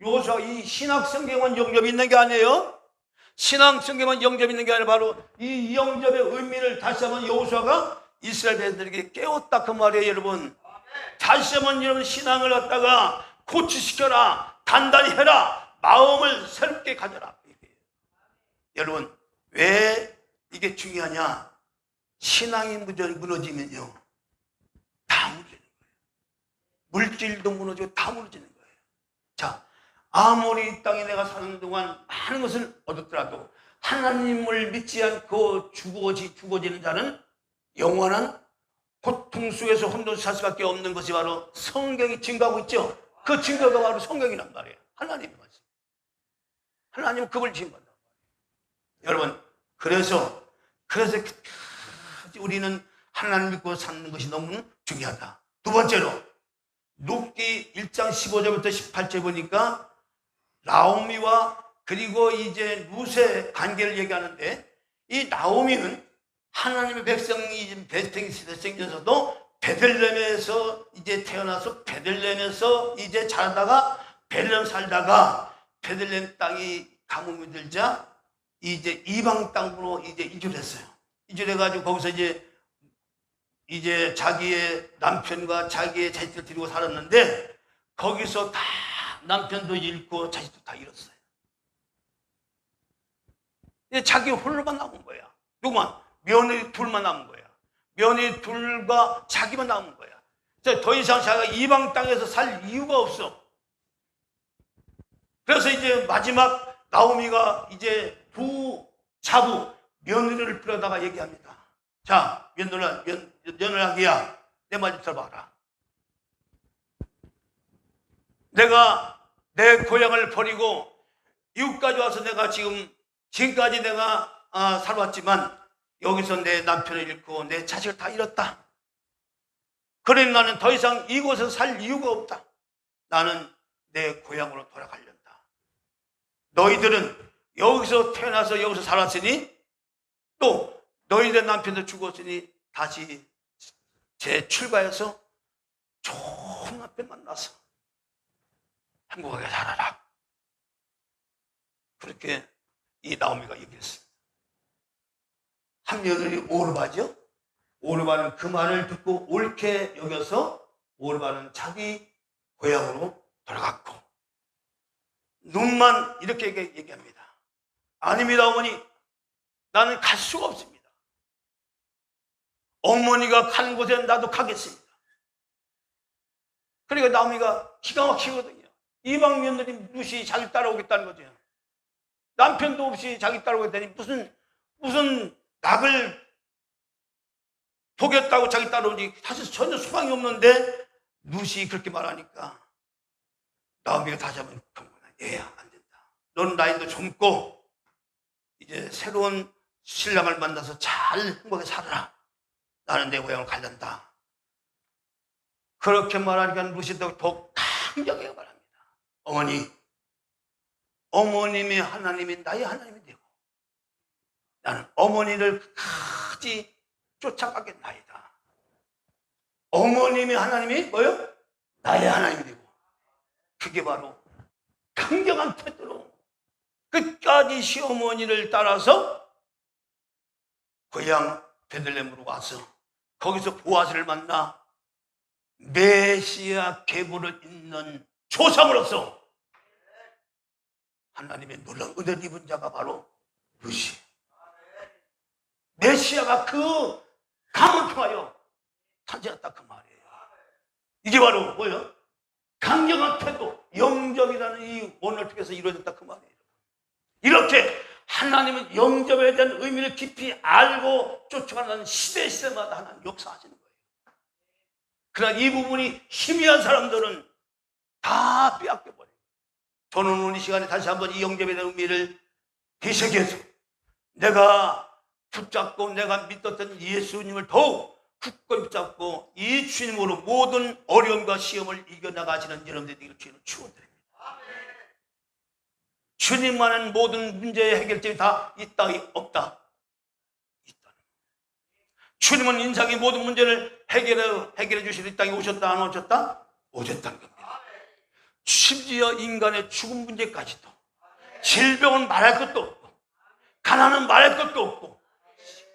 Speaker 2: 여호수아, 이 신학 성경만 영접이 있는 게 아니에요. 신앙 성경만 영접이 있는 게 아니라 바로 이 영접의 의미를 다시 한번 여호수아가 이스라엘 백성들에게 깨웠다 그 말이에요. 여러분, 다시 한번 여러분 신앙을 갖다가 고치시켜라, 단단히 해라, 마음을 새롭게 가져라. 여러분, 왜 이게 중요하냐? 신앙이 무너지면요 다 무너지는 거예요. 물질도 무너지고 다 무너지는 거예요. 자, 아무리 이 땅에 내가 사는 동안 많은 것을 얻었더라도 하나님을 믿지 않고 죽어지는 자는 영원한 고통 속에서 혼돈을 살 수밖에 없는 것이 바로 성경이 증거하고 있죠. 그 증거가 바로 성경이란 말이에요. 하나님의 말씀. 하나님은 그걸 증거한다. 여러분, 그래서 우리는 하나님을 믿고 사는 것이 너무 중요하다. 두 번째로, 룻기 1장 15절부터 18절 보니까 나오미와 그리고 이제 룻의 관계를 얘기하는데, 이 나오미는 하나님의 백성이 생겨서도 베들레헴에서 이제 태어나서 베들레헴에서 이제 자라다가 베들레헴 살다가 베들레헴 땅이 가뭄이 들자 이제 이방 땅으로 이제 이주를 했어요. 이주해가지고 거기서 이제 자기의 남편과 자기의 자식들 데리고 살았는데, 거기서 다 남편도 잃고 자식도 다 잃었어요. 자기 홀로만 남은 거야. 누구만? 며느리 둘만 남은 거야. 며느리 둘과 자기만 남은 거야. 더 이상 자기가 이방 땅에서 살 이유가 없어. 그래서 이제 마지막 나오미가 이제 부자부 며느리를 불러다가 얘기합니다. 자, 며느라기야, 내 말 좀 들어봐라. 내가 내 고향을 버리고 이웃까지 와서 내가 지금까지 내가 살았지만 여기서 내 남편을 잃고 내 자식을 다 잃었다. 그러니 나는 더 이상 이곳에서 살 이유가 없다. 나는 내 고향으로 돌아가려다. 너희들은 여기서 태어나서 여기서 살았으니, 또 너희들 남편도 죽었으니 다시 재출발해서 좋은 남편 만나서 행복하게 살아라. 그렇게 이 나오미가 얘기했습니다. 한 며느리 오르바죠. 오르바는 그 말을 듣고 옳게 여겨서 오르바는 자기 고향으로 돌아갔고, 눈만 이렇게 얘기합니다. 아닙니다, 어머니. 나는 갈 수가 없습니다. 어머니가 가는 곳에 나도 가겠습니다. 그러니까 나오미가 기가 막히거든요. 이방 며느리 룻이 자기 따라오겠다는 거죠. 남편도 없이 자기 따라오겠다니 무슨 낙을 속였다고 자기 따라오지, 사실 전혀 소망이 없는데 룻이 그렇게 말하니까 나오미가 다시 한번 얘야, 안 된다. 너는 나이도 젊고 이제 새로운 신랑을 만나서 잘 행복하게 살아라. 나는 내 고향을 갈란다. 그렇게 말하니까 룻이 더 강력하게 말합니다. 어머님이 하나님이 나의 하나님이 되고 나는 어머니를 끝까지 쫓아가겠나이다. 어머님이 하나님이 뭐요? 나의 하나님이 되고. 그게 바로 강경한 태도로 끝까지 시어머니를 따라서 고향 베들레헴으로 와서 거기서 보아스를 만나 메시아 계보를 잇는 조상으로서 하나님의 놀라운 은혜를 입은 자가 바로 룻이. 메시아가 그 감을 통하여 탄생했다 그 말이에요. 이게 바로 뭐예요? 강경한 태도, 영접이라는 이 원을 통해서 이루어졌다 그 말이에요. 이렇게 하나님은 영접에 대한 의미를 깊이 알고 쫓아가는 시대마다 하나님 역사하시는 거예요. 그러나 이 부분이 희미한 사람들은 다 빼앗겨버려요. 저는 오늘 이 시간에 다시 한번 이 영접에 대한 의미를 되새겨서 내가 붙잡고 내가 믿었던 예수님을 더욱 굳건히 붙잡고 이 주님으로 모든 어려움과 시험을 이겨나가시는 여러분들이 되기를 주님을 축원드립니다. 주님만은 모든 문제의 해결점이 다 있다 없다? 있다. 주님은 인생의 모든 문제를 해결해 주실 이 땅에 오셨다 안 오셨다? 오셨다는 겁니다. 심지어 인간의 죽음 문제까지도, 질병은 말할 것도 없고 가난은 말할 것도 없고,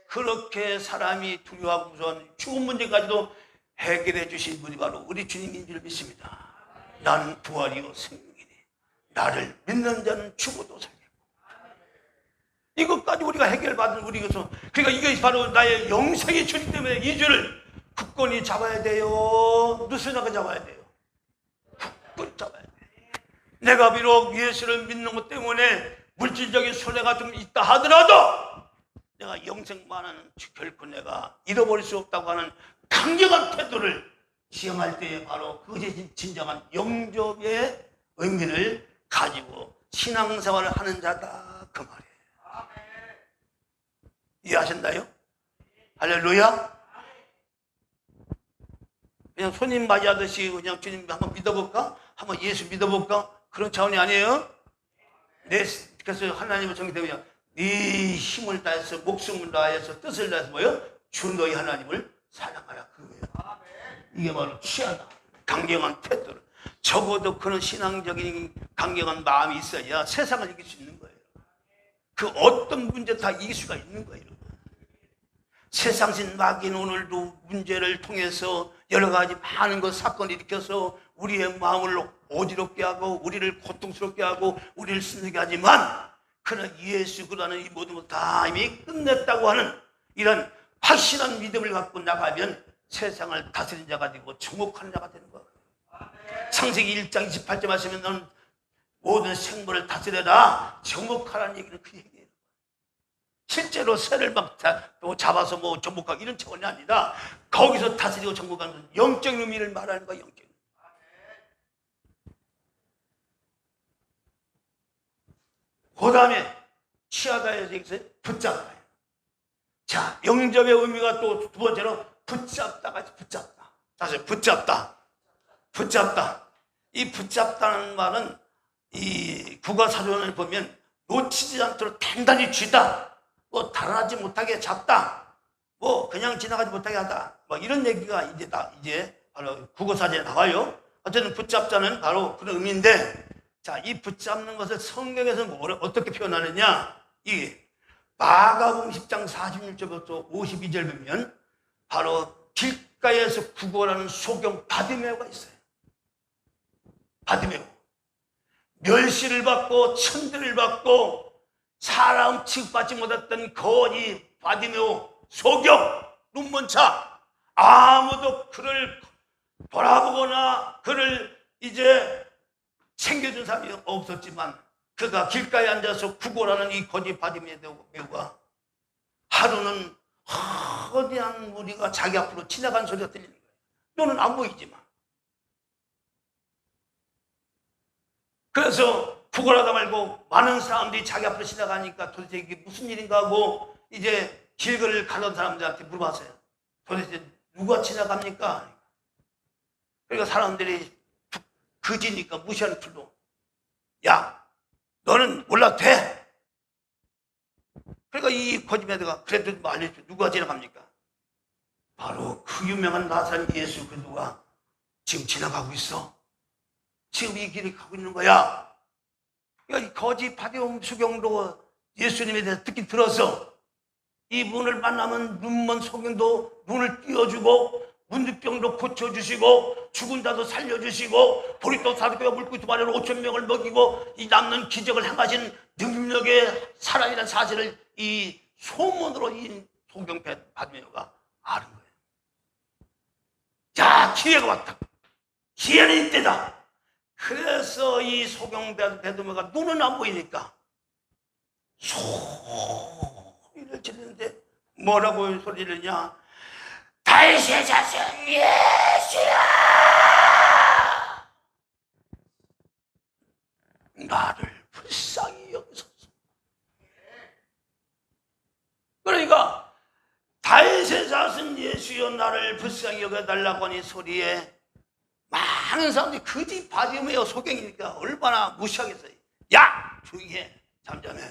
Speaker 2: 그렇게 사람이 두려워하고 무서운 죽음 문제까지도 해결해 주신 분이 바로 우리 주님인 줄 믿습니다. 나는 부활이요 생명이니 나를 믿는 자는 죽어도 살겠고. 이것까지 우리가 해결받은 우리 것은, 그러니까 이게 바로 나의 영생의 주님 때문에 이 줄을 굳건히 잡아야 돼요. 누수나게 잡아야 돼요. 굳건히 잡아야 돼요. 내가 비록 예수를 믿는 것 때문에 물질적인 손해가 좀 있다 하더라도 내가 영생만은 결코 내가 잃어버릴 수 없다고 하는 강력한 태도를 시행할 때에 바로 그것이 진정한 영접의 의미를 가지고 신앙생활을 하는 자다, 그 말이에요. 이해하셨나요? 할렐루야. 그냥 손님 맞이하듯이 그냥 주님 한번 믿어볼까? 한번 예수 믿어볼까? 그런 차원이 아니에요. 그래서 하나님을 정기되면 네 힘을 다해서 목숨을 다해서 뜻을 다해서 뭐요? 주 너희 하나님을 사랑하라, 그거예요. 이게 바로 취하다, 강경한 태도를. 적어도 그런 신앙적인 강경한 마음이 있어야 세상을 이길 수 있는 거예요. 그 어떤 문제 다 이길 수가 있는 거예요. 세상신 마귀는 오늘도 문제를 통해서 여러 가지 많은 것 사건을 일으켜서 우리의 마음을 어지럽게 하고 우리를 고통스럽게 하고 우리를 힘들게 하지만, 그러나 예수 그라는 이 모든 것 다 이미 끝냈다고 하는 이런 확실한 믿음을 갖고 나가면 세상을 다스리는 자가 되고 정복하는 자가 되는 거예요. 창세기 1장 28절 말씀에 너는 모든 생물을 다스려라, 정복하라는 얘기는 그 얘기예요. 실제로 새를 막 잡아서 뭐 정복하고 이런 차원이 아니라 거기서 다스리고 정복하는 영적인 의미를 말하는 거야, 영적인. 그 다음에 취하다에서 여기서 붙잡다. 자, 영접의 의미가 또 두 번째로 붙잡다가 붙잡다. 다시 붙잡다. 붙잡다. 이 붙잡다는 말은 이 국어사전을 보면 놓치지 않도록 단단히 쥐다, 뭐 달아나지 못하게 잡다, 뭐 그냥 지나가지 못하게 하다, 뭐 이런 얘기가 이제 바로 국어사전에 나와요. 어쨌든 붙잡자는 바로 그런 의미인데, 자, 이 붙잡는 것을 성경에서 어떻게 표현하느냐? 이 마가복음 10장 46절부터 52절 보면 바로 길가에서 구걸하는 소경 바디메오가 있어요. 바디메오. 멸시를 받고 천대를 받고 사람 취급받지 못했던 거지 바디메오 소경, 눈먼차. 아무도 그를 돌아보거나 그를 이제 챙겨준 사람이 없었지만 그가 길가에 앉아서 구걸하는 이 거지 바디메오가 하루는 거대한 무리가 자기 앞으로 지나간 소리가 들리는 거예요. 너는 안 보이지만. 그래서 구걸하다 말고 많은 사람들이 자기 앞으로 지나가니까 도대체 이게 무슨 일인가 하고 이제 길거리를 가던 사람들한테 물어봤어요. 도대체 누가 지나갑니까? 그러니까 사람들이 그지니까 무시하는 풀로, 야, 너는 몰라도 돼. 그러니까 이 거짓말들가 그래도 뭐 알려줘. 누가 지나갑니까? 바로 그 유명한 나사렛 예수 그리스도가 지금 지나가고 있어. 지금 이 길을 가고 있는 거야. 그러니까 이 거짓 바디메오 소경도 예수님에 대해서 듣긴 들어서 이분을 만나면 눈먼 소경도 눈을 띄워주고 문득병도 고쳐주시고 죽은 자도 살려주시고 보리떡 400개와 물고기 2마리로 5,000명을 먹이고 이 남는 기적을 행하신 능력의 사람이라는 사실을 이 소문으로 이 소경 바디메오가 아는 거예요. 자, 기회가 왔다. 기회는 이때다. 그래서 이 소경 바디메오가 눈은 안 보이니까 소리를 지르는데 뭐라고 소리를 내냐? 다윗의 자손 예수야, 나를 불쌍히 여기소서. 그러니까 다윗의 자손 예수여 나를 불쌍히 여겨달라고 하는 소리에 많은 사람들이 그지 바디메오 소경이니까 얼마나 무시하겠어요. 야, 조용히 해, 잠잠해.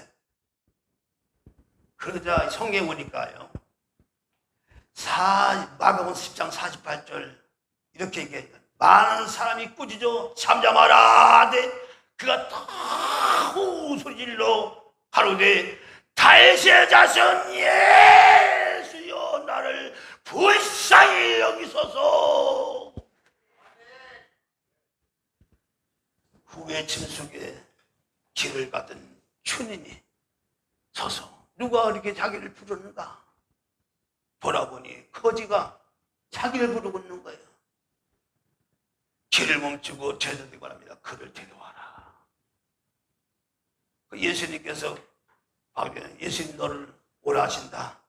Speaker 2: 그러자 성경에 보니까요, 마가복음 10장 48절 이렇게 얘기해요. 많은 사람이 꾸짖어 잠잠하라. 그가 다 소리질러 가로되 다윗의 자손 예수여 나를 불쌍히 여기소서. 후의 짐 속에 길을 가던 주님이 서서 누가 이렇게 자기를 부르는가 돌아보니 거지가 자기를 부르고 있는 거예요. 길을 멈추고 제자들이 말합니다. 그를 데려와라. 예수님께서 예수님 너를 오라 하신다.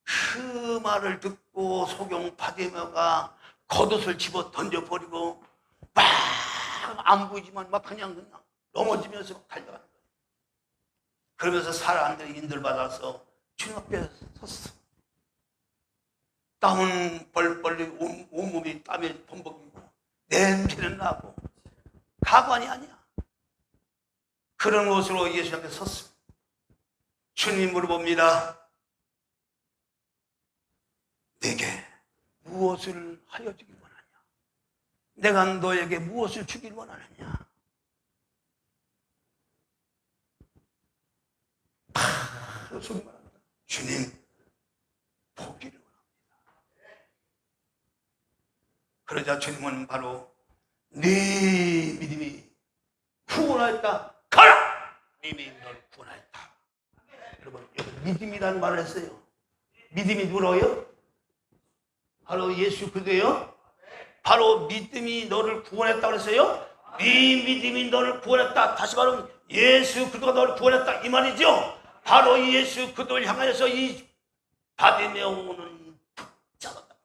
Speaker 2: 그 말을 듣고 소경 바디메오가 겉옷을 집어 던져버리고 막 안 보이지만 막 그냥 넘어지면서 막 달려가는 거예요. 그러면서 사람들이 인들받아서 주님 앞에 섰어. 땀은 뻘뻘 온몸이 땀에 범벅이고 냄새는 나고 가관이 아니야. 그런 옷으로 예수 앞에 섰습니다. 주님이 물어봅니다. 내게 무엇을 하여 주길 원하냐? 내가 너에게 무엇을 주길 원하느냐? 소리 말합니다. 주님, 보기를 원합니다. 그러자 주님은 바로 네 믿음이 구원하였다. 가라! 네 믿음이 너를 구원하였다. 여러분, 믿음이라는 말을 했어요. 믿음이 누구로요? 바로 예수 그리스도예요. 바로 믿음이 너를 구원했다고 그랬어요. 네 믿음이 너를 구원했다. 다시 말하면 예수 그리스도가 너를 구원했다 이 말이죠. 바로 예수 그리스도를 향하여서 이 바디메오는 붙잡았다고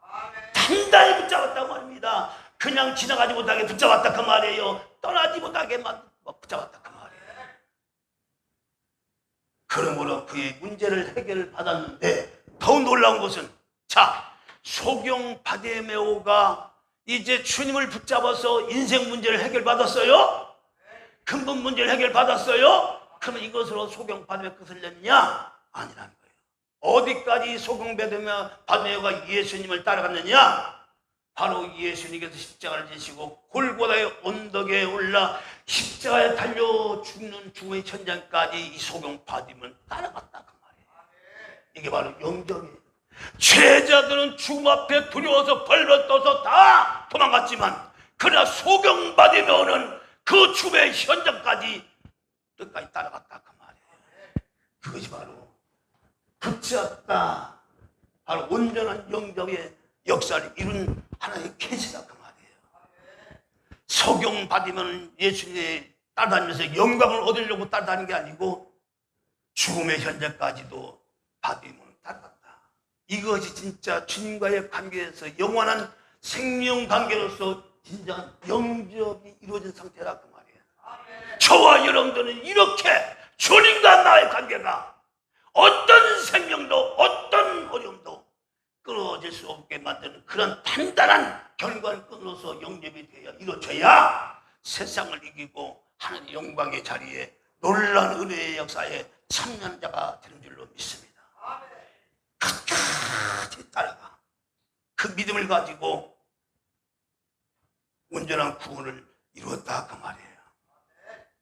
Speaker 2: 말이에요. 단단히 붙잡았다고 말입니다. 그냥 지나가지 못하게 붙잡았다 그 말이에요. 떠나지 못하게만 붙잡았다 그 말이에요. 그러므로 그의 문제를 해결받았는데 더 놀라운 것은 소경 바디메오가 이제 주님을 붙잡아서 인생 문제를 해결받았어요? 근본 문제를 해결받았어요? 그러면 이것으로 소경 바디메오 끝을 냈냐? 아니라는 거예요. 어디까지 소경 바디메오가 예수님을 따라갔느냐? 바로 예수님께서 십자가를 지시고 골고다의 언덕에 올라 십자가에 달려 죽는 죽음의 현장까지 이 소경 바디메오는 따라갔다 그 말이에요. 이게 바로 영적이에요. 제자들은 죽음 앞에 두려워서 벌벌 떠서 다 도망갔지만 그러나 소경 바디메오는 그 죽음의 현장까지 끝까지 따라갔다 그 말이에요. 그것이 바로 붙잡다. 바로 온전한 영적의 역사를 이룬 하나의 계시다 그 말이에요. 소경 바디메오는 예수님의 따라다니면서 영광을 얻으려고 따라다니는 게 아니고 죽음의 현장까지도 바디메오는 따라갔다. 이것이 진짜 주님과의 관계에서 영원한 생명 관계로서 진정한 영접이 이루어진 상태라 그 말이에요. 저와 여러분들은 이렇게 주님과 나의 관계가 어떤 생명도 어떤 어려움도 끊어질 수 없게 만드는 그런 단단한 결과를 끊어서 영접이 되어 이루어져야 세상을 이기고 하나님의 영광의 자리에 놀라운 은혜의 역사에 참여하는 자가 되는 줄로 믿습니다. 끝까지 따라가 그 믿음을 가지고 온전한 구원을 이루었다 그 말이에요.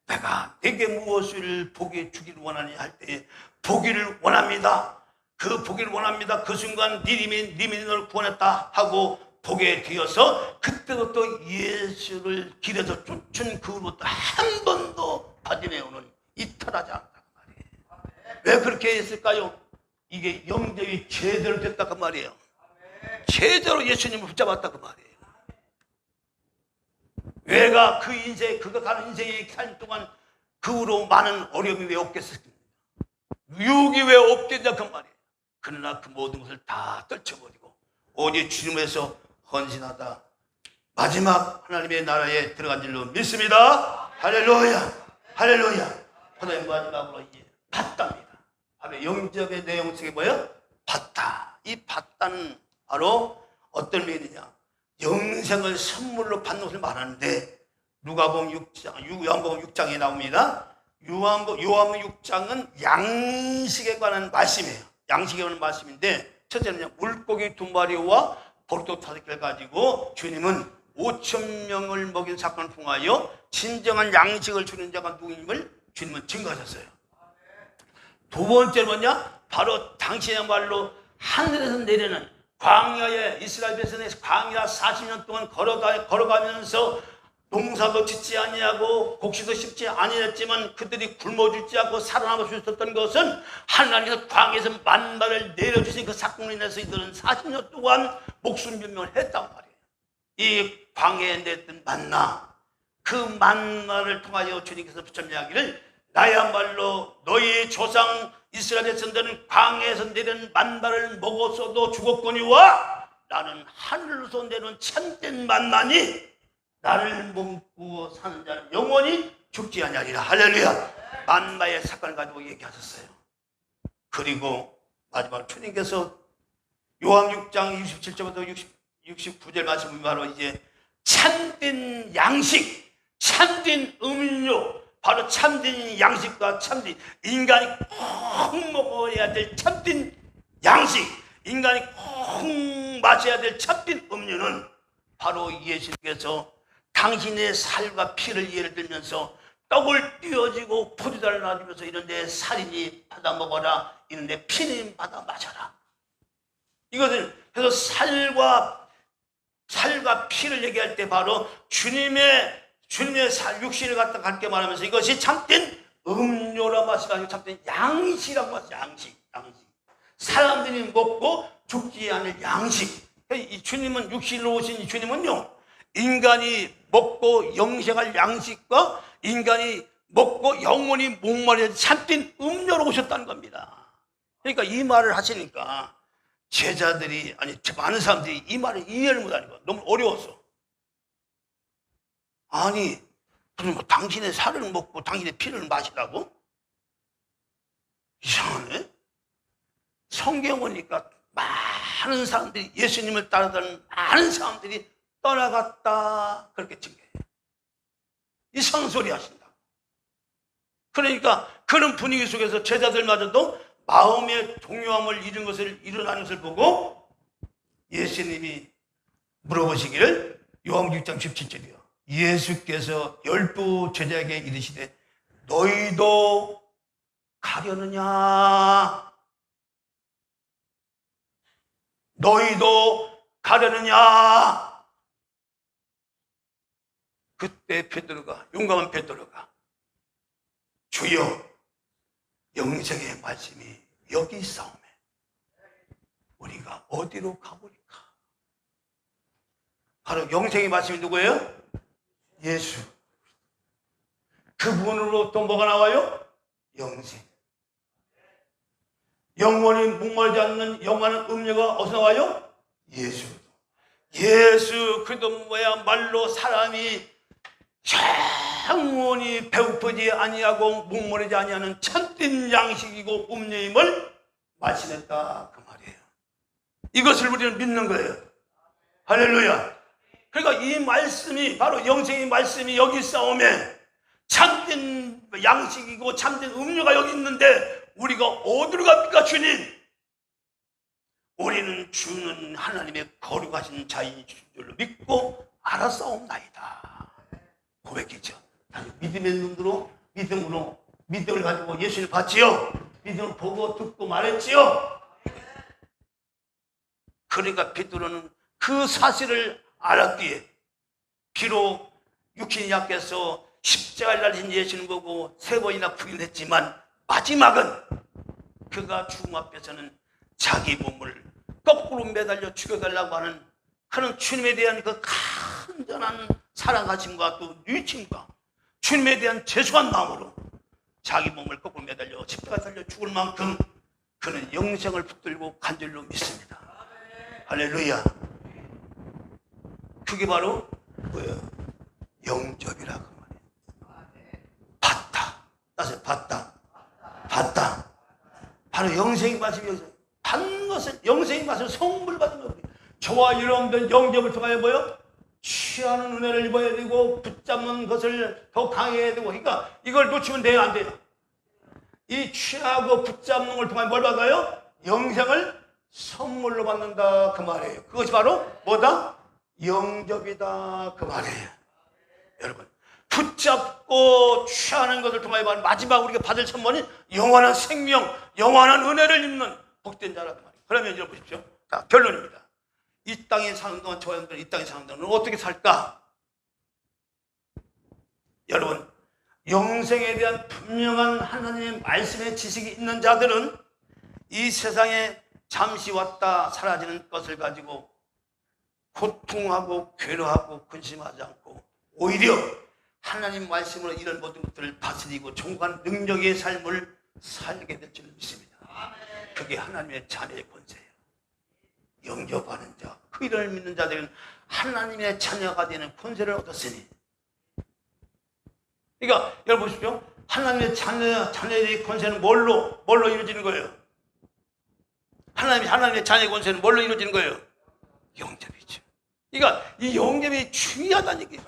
Speaker 2: 내가 내게 무엇을 보게 주기를 원하느냐 할 때에 보기를 원합니다. 그 보기를 원합니다. 그 순간 네 믿음이 너를 구원했다 하고 보게 되어서 그때부터 예수를 길에서 쫓은 그 후부터 한 번도 바디메오는 이탈하지 않았다 그 말이에요. 왜 그렇게 했을까요? 이게 영접이 제대로 됐다 그 말이에요. 제대로 예수님을 붙잡았다 그 말이에요. 왜가 그 인생, 그가 가는 인생의 삶 동안 그 후로 많은 어려움이 왜 없겠습니까? 유혹이 왜 없겠냐 그 말이에요. 그러나 그 모든 것을 다 떨쳐버리고 오직 주님에서 헌신하다 마지막 하나님의 나라에 들어간 줄로 믿습니다. 할렐루야, 할렐루야. 그다음에 마지막으로 이제 받답니다. 바로 영접의 내용 속에 뭐예요? 받다. 이 받다는 바로 어떤 의미냐? 영생을 선물로 받는 것을 말하는데 요한복음 6장에 나옵니다. 요한복음 6장은 양식에 관한 말씀이에요. 양식에 관한 말씀인데 첫째는 물고기 2마리와 보리떡 5개를 가지고 주님은 5,000명을 먹인 사건을 통하여 진정한 양식을 주는 자가 누구임을 주님은 증거하셨어요. 두 번째는 뭐냐? 바로 당신의말로 하늘에서 내리는 광야에 이스라엘 백성에서 광야 40년 동안 걸어가면서 농사도 짓지 아니하고 곡식도 심지 아니했지만 그들이 굶어 죽지 않고 살아남을 수 있었던 것은 하나님께서 광야에서 만나를 내려주신 그 사건으로 인해서 이들은 40년 동안 목숨 변명을 했단 말이에요. 이 광야에 내렸던 만나, 그 만나를 통하여 주님께서 붙잡은 이야기를 나야말로 너희 조상 이스라엘 백성들은 광야에서 내린 만나를 먹었어도 죽었거니와 나는 하늘로서 내려온 참된 만나니 나를 몸고 사는 자는 영원히 죽지 아니하리라. 할렐루야. 만나의 사건을 가지고 얘기하셨어요. 그리고 마지막으로 주님께서 요한 6장 27절부터 69절 말씀은 바로 이제 참된 양식, 참된 음료, 바로 참된 양식과 참된 인간이 꼭 먹어야 될 참된 양식, 인간이 꼭 마셔야 될 참된 음료는 바로 예수님께서 당신의 살과 피를 예를 들면서 떡을 띄어지고 포도주를 놔주면서 이런데 살이니 받아 먹어라, 이런데 피니 받아 마셔라. 이것을 그래서 살과 피를 얘기할 때 바로 주님의 육신을 갖다 갈게 말하면서 이것이 참된 음료라 마시라, 참된 양식이라고 하죠. 양식. 사람들이 먹고 죽지 않을 양식. 이 주님은 육신으로 오신 이 주님은요, 인간이 먹고 영생할 양식과 인간이 먹고 영원히 목마르는 참된 음료로 오셨다는 겁니다. 그러니까 이 말을 하시니까 제자들이, 아니 많은 사람들이 이 말을 이해를 못하는 거야. 너무 어려웠어. 아니 무슨 뭐 당신의 살을 먹고 당신의 피를 마시라고? 이상하네. 성경 보니까 많은 사람들이, 예수님을 따르던 많은 사람들이 떠나갔다 그렇게 증거해요. 이상한 소리 하신다. 그러니까 그런 분위기 속에서 제자들마저도 마음의 동요함을 일어나는 것을 보고 예수님이 물어보시기를, 요한복음 6장 17절이요. 예수께서 12 제자에게 이르시되 너희도 가려느냐? 너희도 가려느냐? 그때 베드로가, 용감한 베드로가 주여 영생의 말씀이 여기 있사오매 우리가 어디로 가보리까? 바로 영생의 말씀이 누구예요? 예수. 그분으로 또 뭐가 나와요? 영생. 영원히 목마르지 않는 영원한 음료가 어디서 나와요? 예수. 예수 그리스도야말로 사람이 영원히 배고프지 아니하고 목마르지 아니하는 참된 양식이고 음료임을 말씀했다 그 말이에요. 이것을 우리는 믿는 거예요. 할렐루야. 그러니까 이 말씀이 바로 영생의 말씀이 여기 있사오매 참된 양식이고 참된 음료가 여기 있는데 우리가 어디로 갑니까 주님? 우리는 주는 하나님의 거룩하신 자인 줄로 믿고 알았사옵나이다 고백했죠. 믿음의 눈으로 믿음을 가지고 예수를 봤지요. 믿음을 보고 듣고 말했지요. 그러니까 베드로는 그 사실을 알았기에 비록 육신이 약해서 십자가를 달리신 예수를 보고 3번이나 부인했지만 마지막은 그가 죽음 앞에서는 자기 몸을 거꾸로 매달려 죽여달라고 하는 그런 주님에 대한 그 간절한 사랑하심과 또 유익심과 주님에 대한 죄송한 마음으로 자기 몸을 거꾸로 매달려 십자가 달려 죽을 만큼 그는 영생을 붙들고 간절로 믿습니다. 할렐루야. 그게 바로 뭐예요? 영접이라고 말이에요. 봤다. 따서 봤다. 바로 영생의 말씀이 여기서 받는 것을, 영생의 말씀을 선물 받는 거예요. 저와 여러분들 영접을 통하여 뭐요? 취하는 은혜를 입어야 되고 붙잡는 것을 더 강해야 되고, 그러니까 이걸 놓치면 돼요, 안 돼요? 이 취하고 붙잡는 걸 통해 뭘 받아요? 영생을 선물로 받는다 그 말이에요. 그것이 바로 뭐다? 영접이다 그 말이에요. 여러분, 붙잡고 취하는 것을 통하여 마지막 우리가 받을 선물은 영원한 생명, 영원한 은혜를 입는 복된 자라 그 말이에요. 그러면 이제 보십시오. 자, 결론입니다. 이 땅에 사는 동안 저 여러분들 이 땅에 사는 동안 어떻게 살까? 여러분, 영생에 대한 분명한 하나님의 말씀의 지식이 있는 자들은 이 세상에 잠시 왔다 사라지는 것을 가지고 고통하고 괴로워하고 근심하지 않고 오히려 하나님 말씀으로 이런 모든 것들을 다스리고 종관 능력의 삶을 살게 될 줄 믿습니다. 그게 하나님의 자녀의 권세예요. 영접하는 자, 그 이름을 믿는 자들은 하나님의 자녀가 되는 권세를 얻었으니, 그러니까 여러분 보십시오. 하나님의 자녀의 권세는 뭘로 이루어지는 거예요? 하나님의 자녀의 권세는 뭘로 이루어지는 거예요? 영접이죠. 그러니까 이 영접이 중요하다는 얘기예요.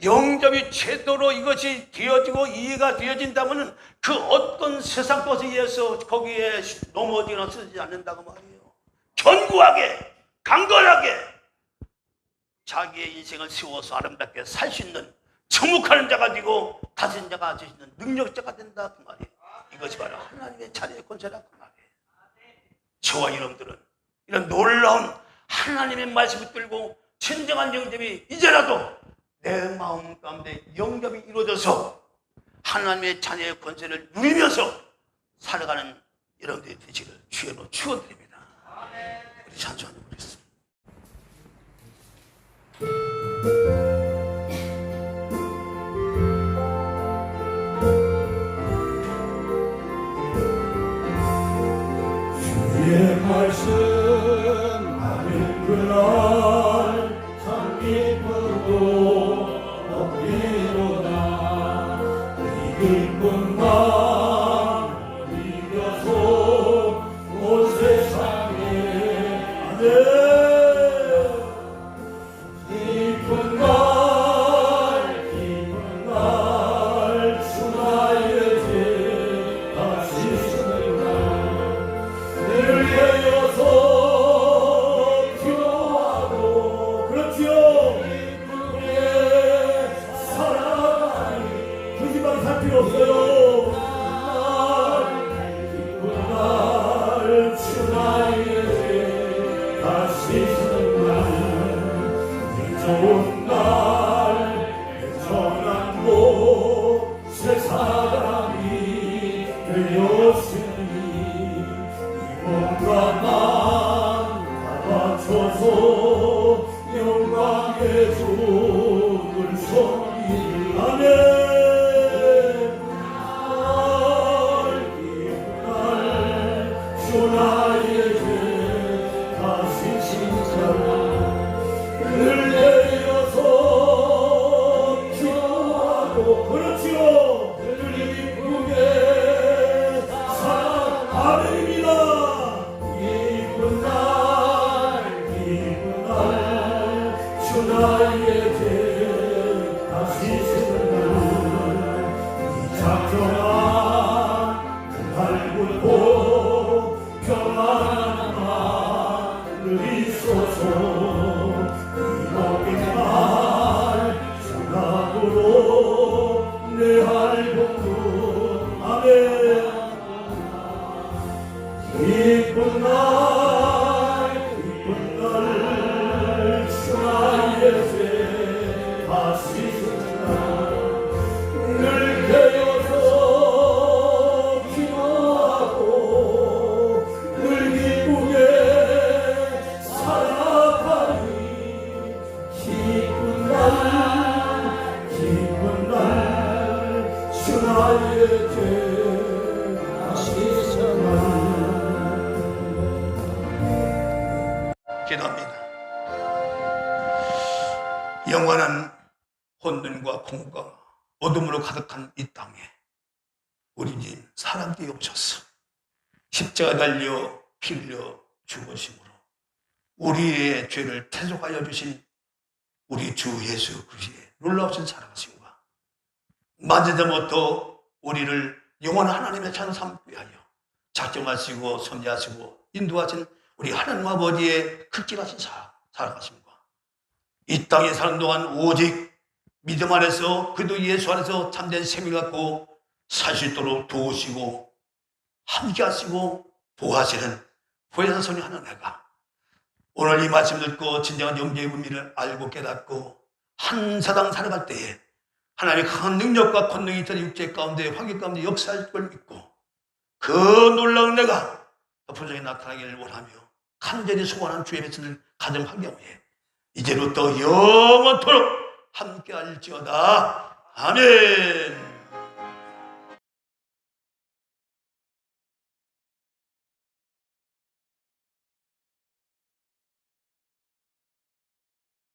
Speaker 2: 영접이 제대로 이것이 되어지고 이해가 되어진다면 그 어떤 세상 것에 의해서 거기에 넘어지거나 쓰지 않는다고 말이에요. 견고하게, 강건하게 자기의 인생을 세워서 아름답게 살 수 있는 정복하는 자가 되고 다스린 자가 될 수 있는 능력자가 된다 그 말이에요. 이것이 바로 하나님의 자녀의 권세라 그 말이에요. 저와 여러분들은 이런 놀라운 하나님의 말씀을 들고 진정한 영접이 이제라도 내 마음 가운데 영접이 이루어져서 하나님의 자녀의 권세를 누리면서 살아가는 여러분들이 되시기를 주여로 축원드립니다. 우리 찬송하는 보겠습니다.
Speaker 1: 주의 말씀 나는 그날 참 기쁘고 높이로다. 이 기쁨만 이겨서 온 세상에 기쁜 날 주 나의 죄 다 씻는 날 늘 깨어서 기도하고 그렇지요. 기쁘게 살아가니 거짓말 살 필요 없어요. 기쁜 날 주 나의 죄 다 씻는 날 좋은 날 전한 곳에 사람이 되었으니 이번과만 받아쳐서 영광의 주를 섬기리. 아멘. 주 나의 죄 다시 신자 늘 내려서 기도하고 그렇지요. 늘 기쁘게 아멘입니다. 기쁜 날 주 나의 죄 다시 씻는 날 이 작정한 그날부터 평안한 하늘 있어서 이복의 날 전락으로 내 할복도 아멘. 기쁜 날 주 나의 죄 다 씻은 날늘 깨어서 기도하고 늘 기쁘게 살아가니 기쁜 날 주 나의 죄 다 씻은 날.
Speaker 2: 기도합니다. 영원한 혼돈과 공고가 어둠으로 가득한 이 땅에 우리 집 사람들이 오셔서 십자가 달려 피 흘려 죽으심으로 우리의 죄를 대속하여 주신 우리 주 예수 그리스도의 놀라우신 사랑하심과 만지다부터 우리를 영원한 하나님의 자녀 삼기 위하여 작정하시고 섭리하시고 인도하신 우리 하나님 아버지의 극진하신 살아가심과 이 땅에 사는 동안 오직 믿음 안에서 그리도 예수 안에서 참된 생명을 갖고 살 수 있도록 도우시고 함께 하시고 보호하시는 보혜사 성령 하나님과 오늘 이 말씀 듣고 진정한 영계의 의미를 알고 깨닫고 한 사당 살아갈 때에 하나님의 강한 능력과 권능이 있던 육체 가운데 환경 가운데 역사할 걸 믿고 그 놀라운 은혜가 부정에 나타나기를 원하며 간절히 소원하는 주의 백성들 가정 환경에 이제부터 영원토록 함께 할지어다. 아멘.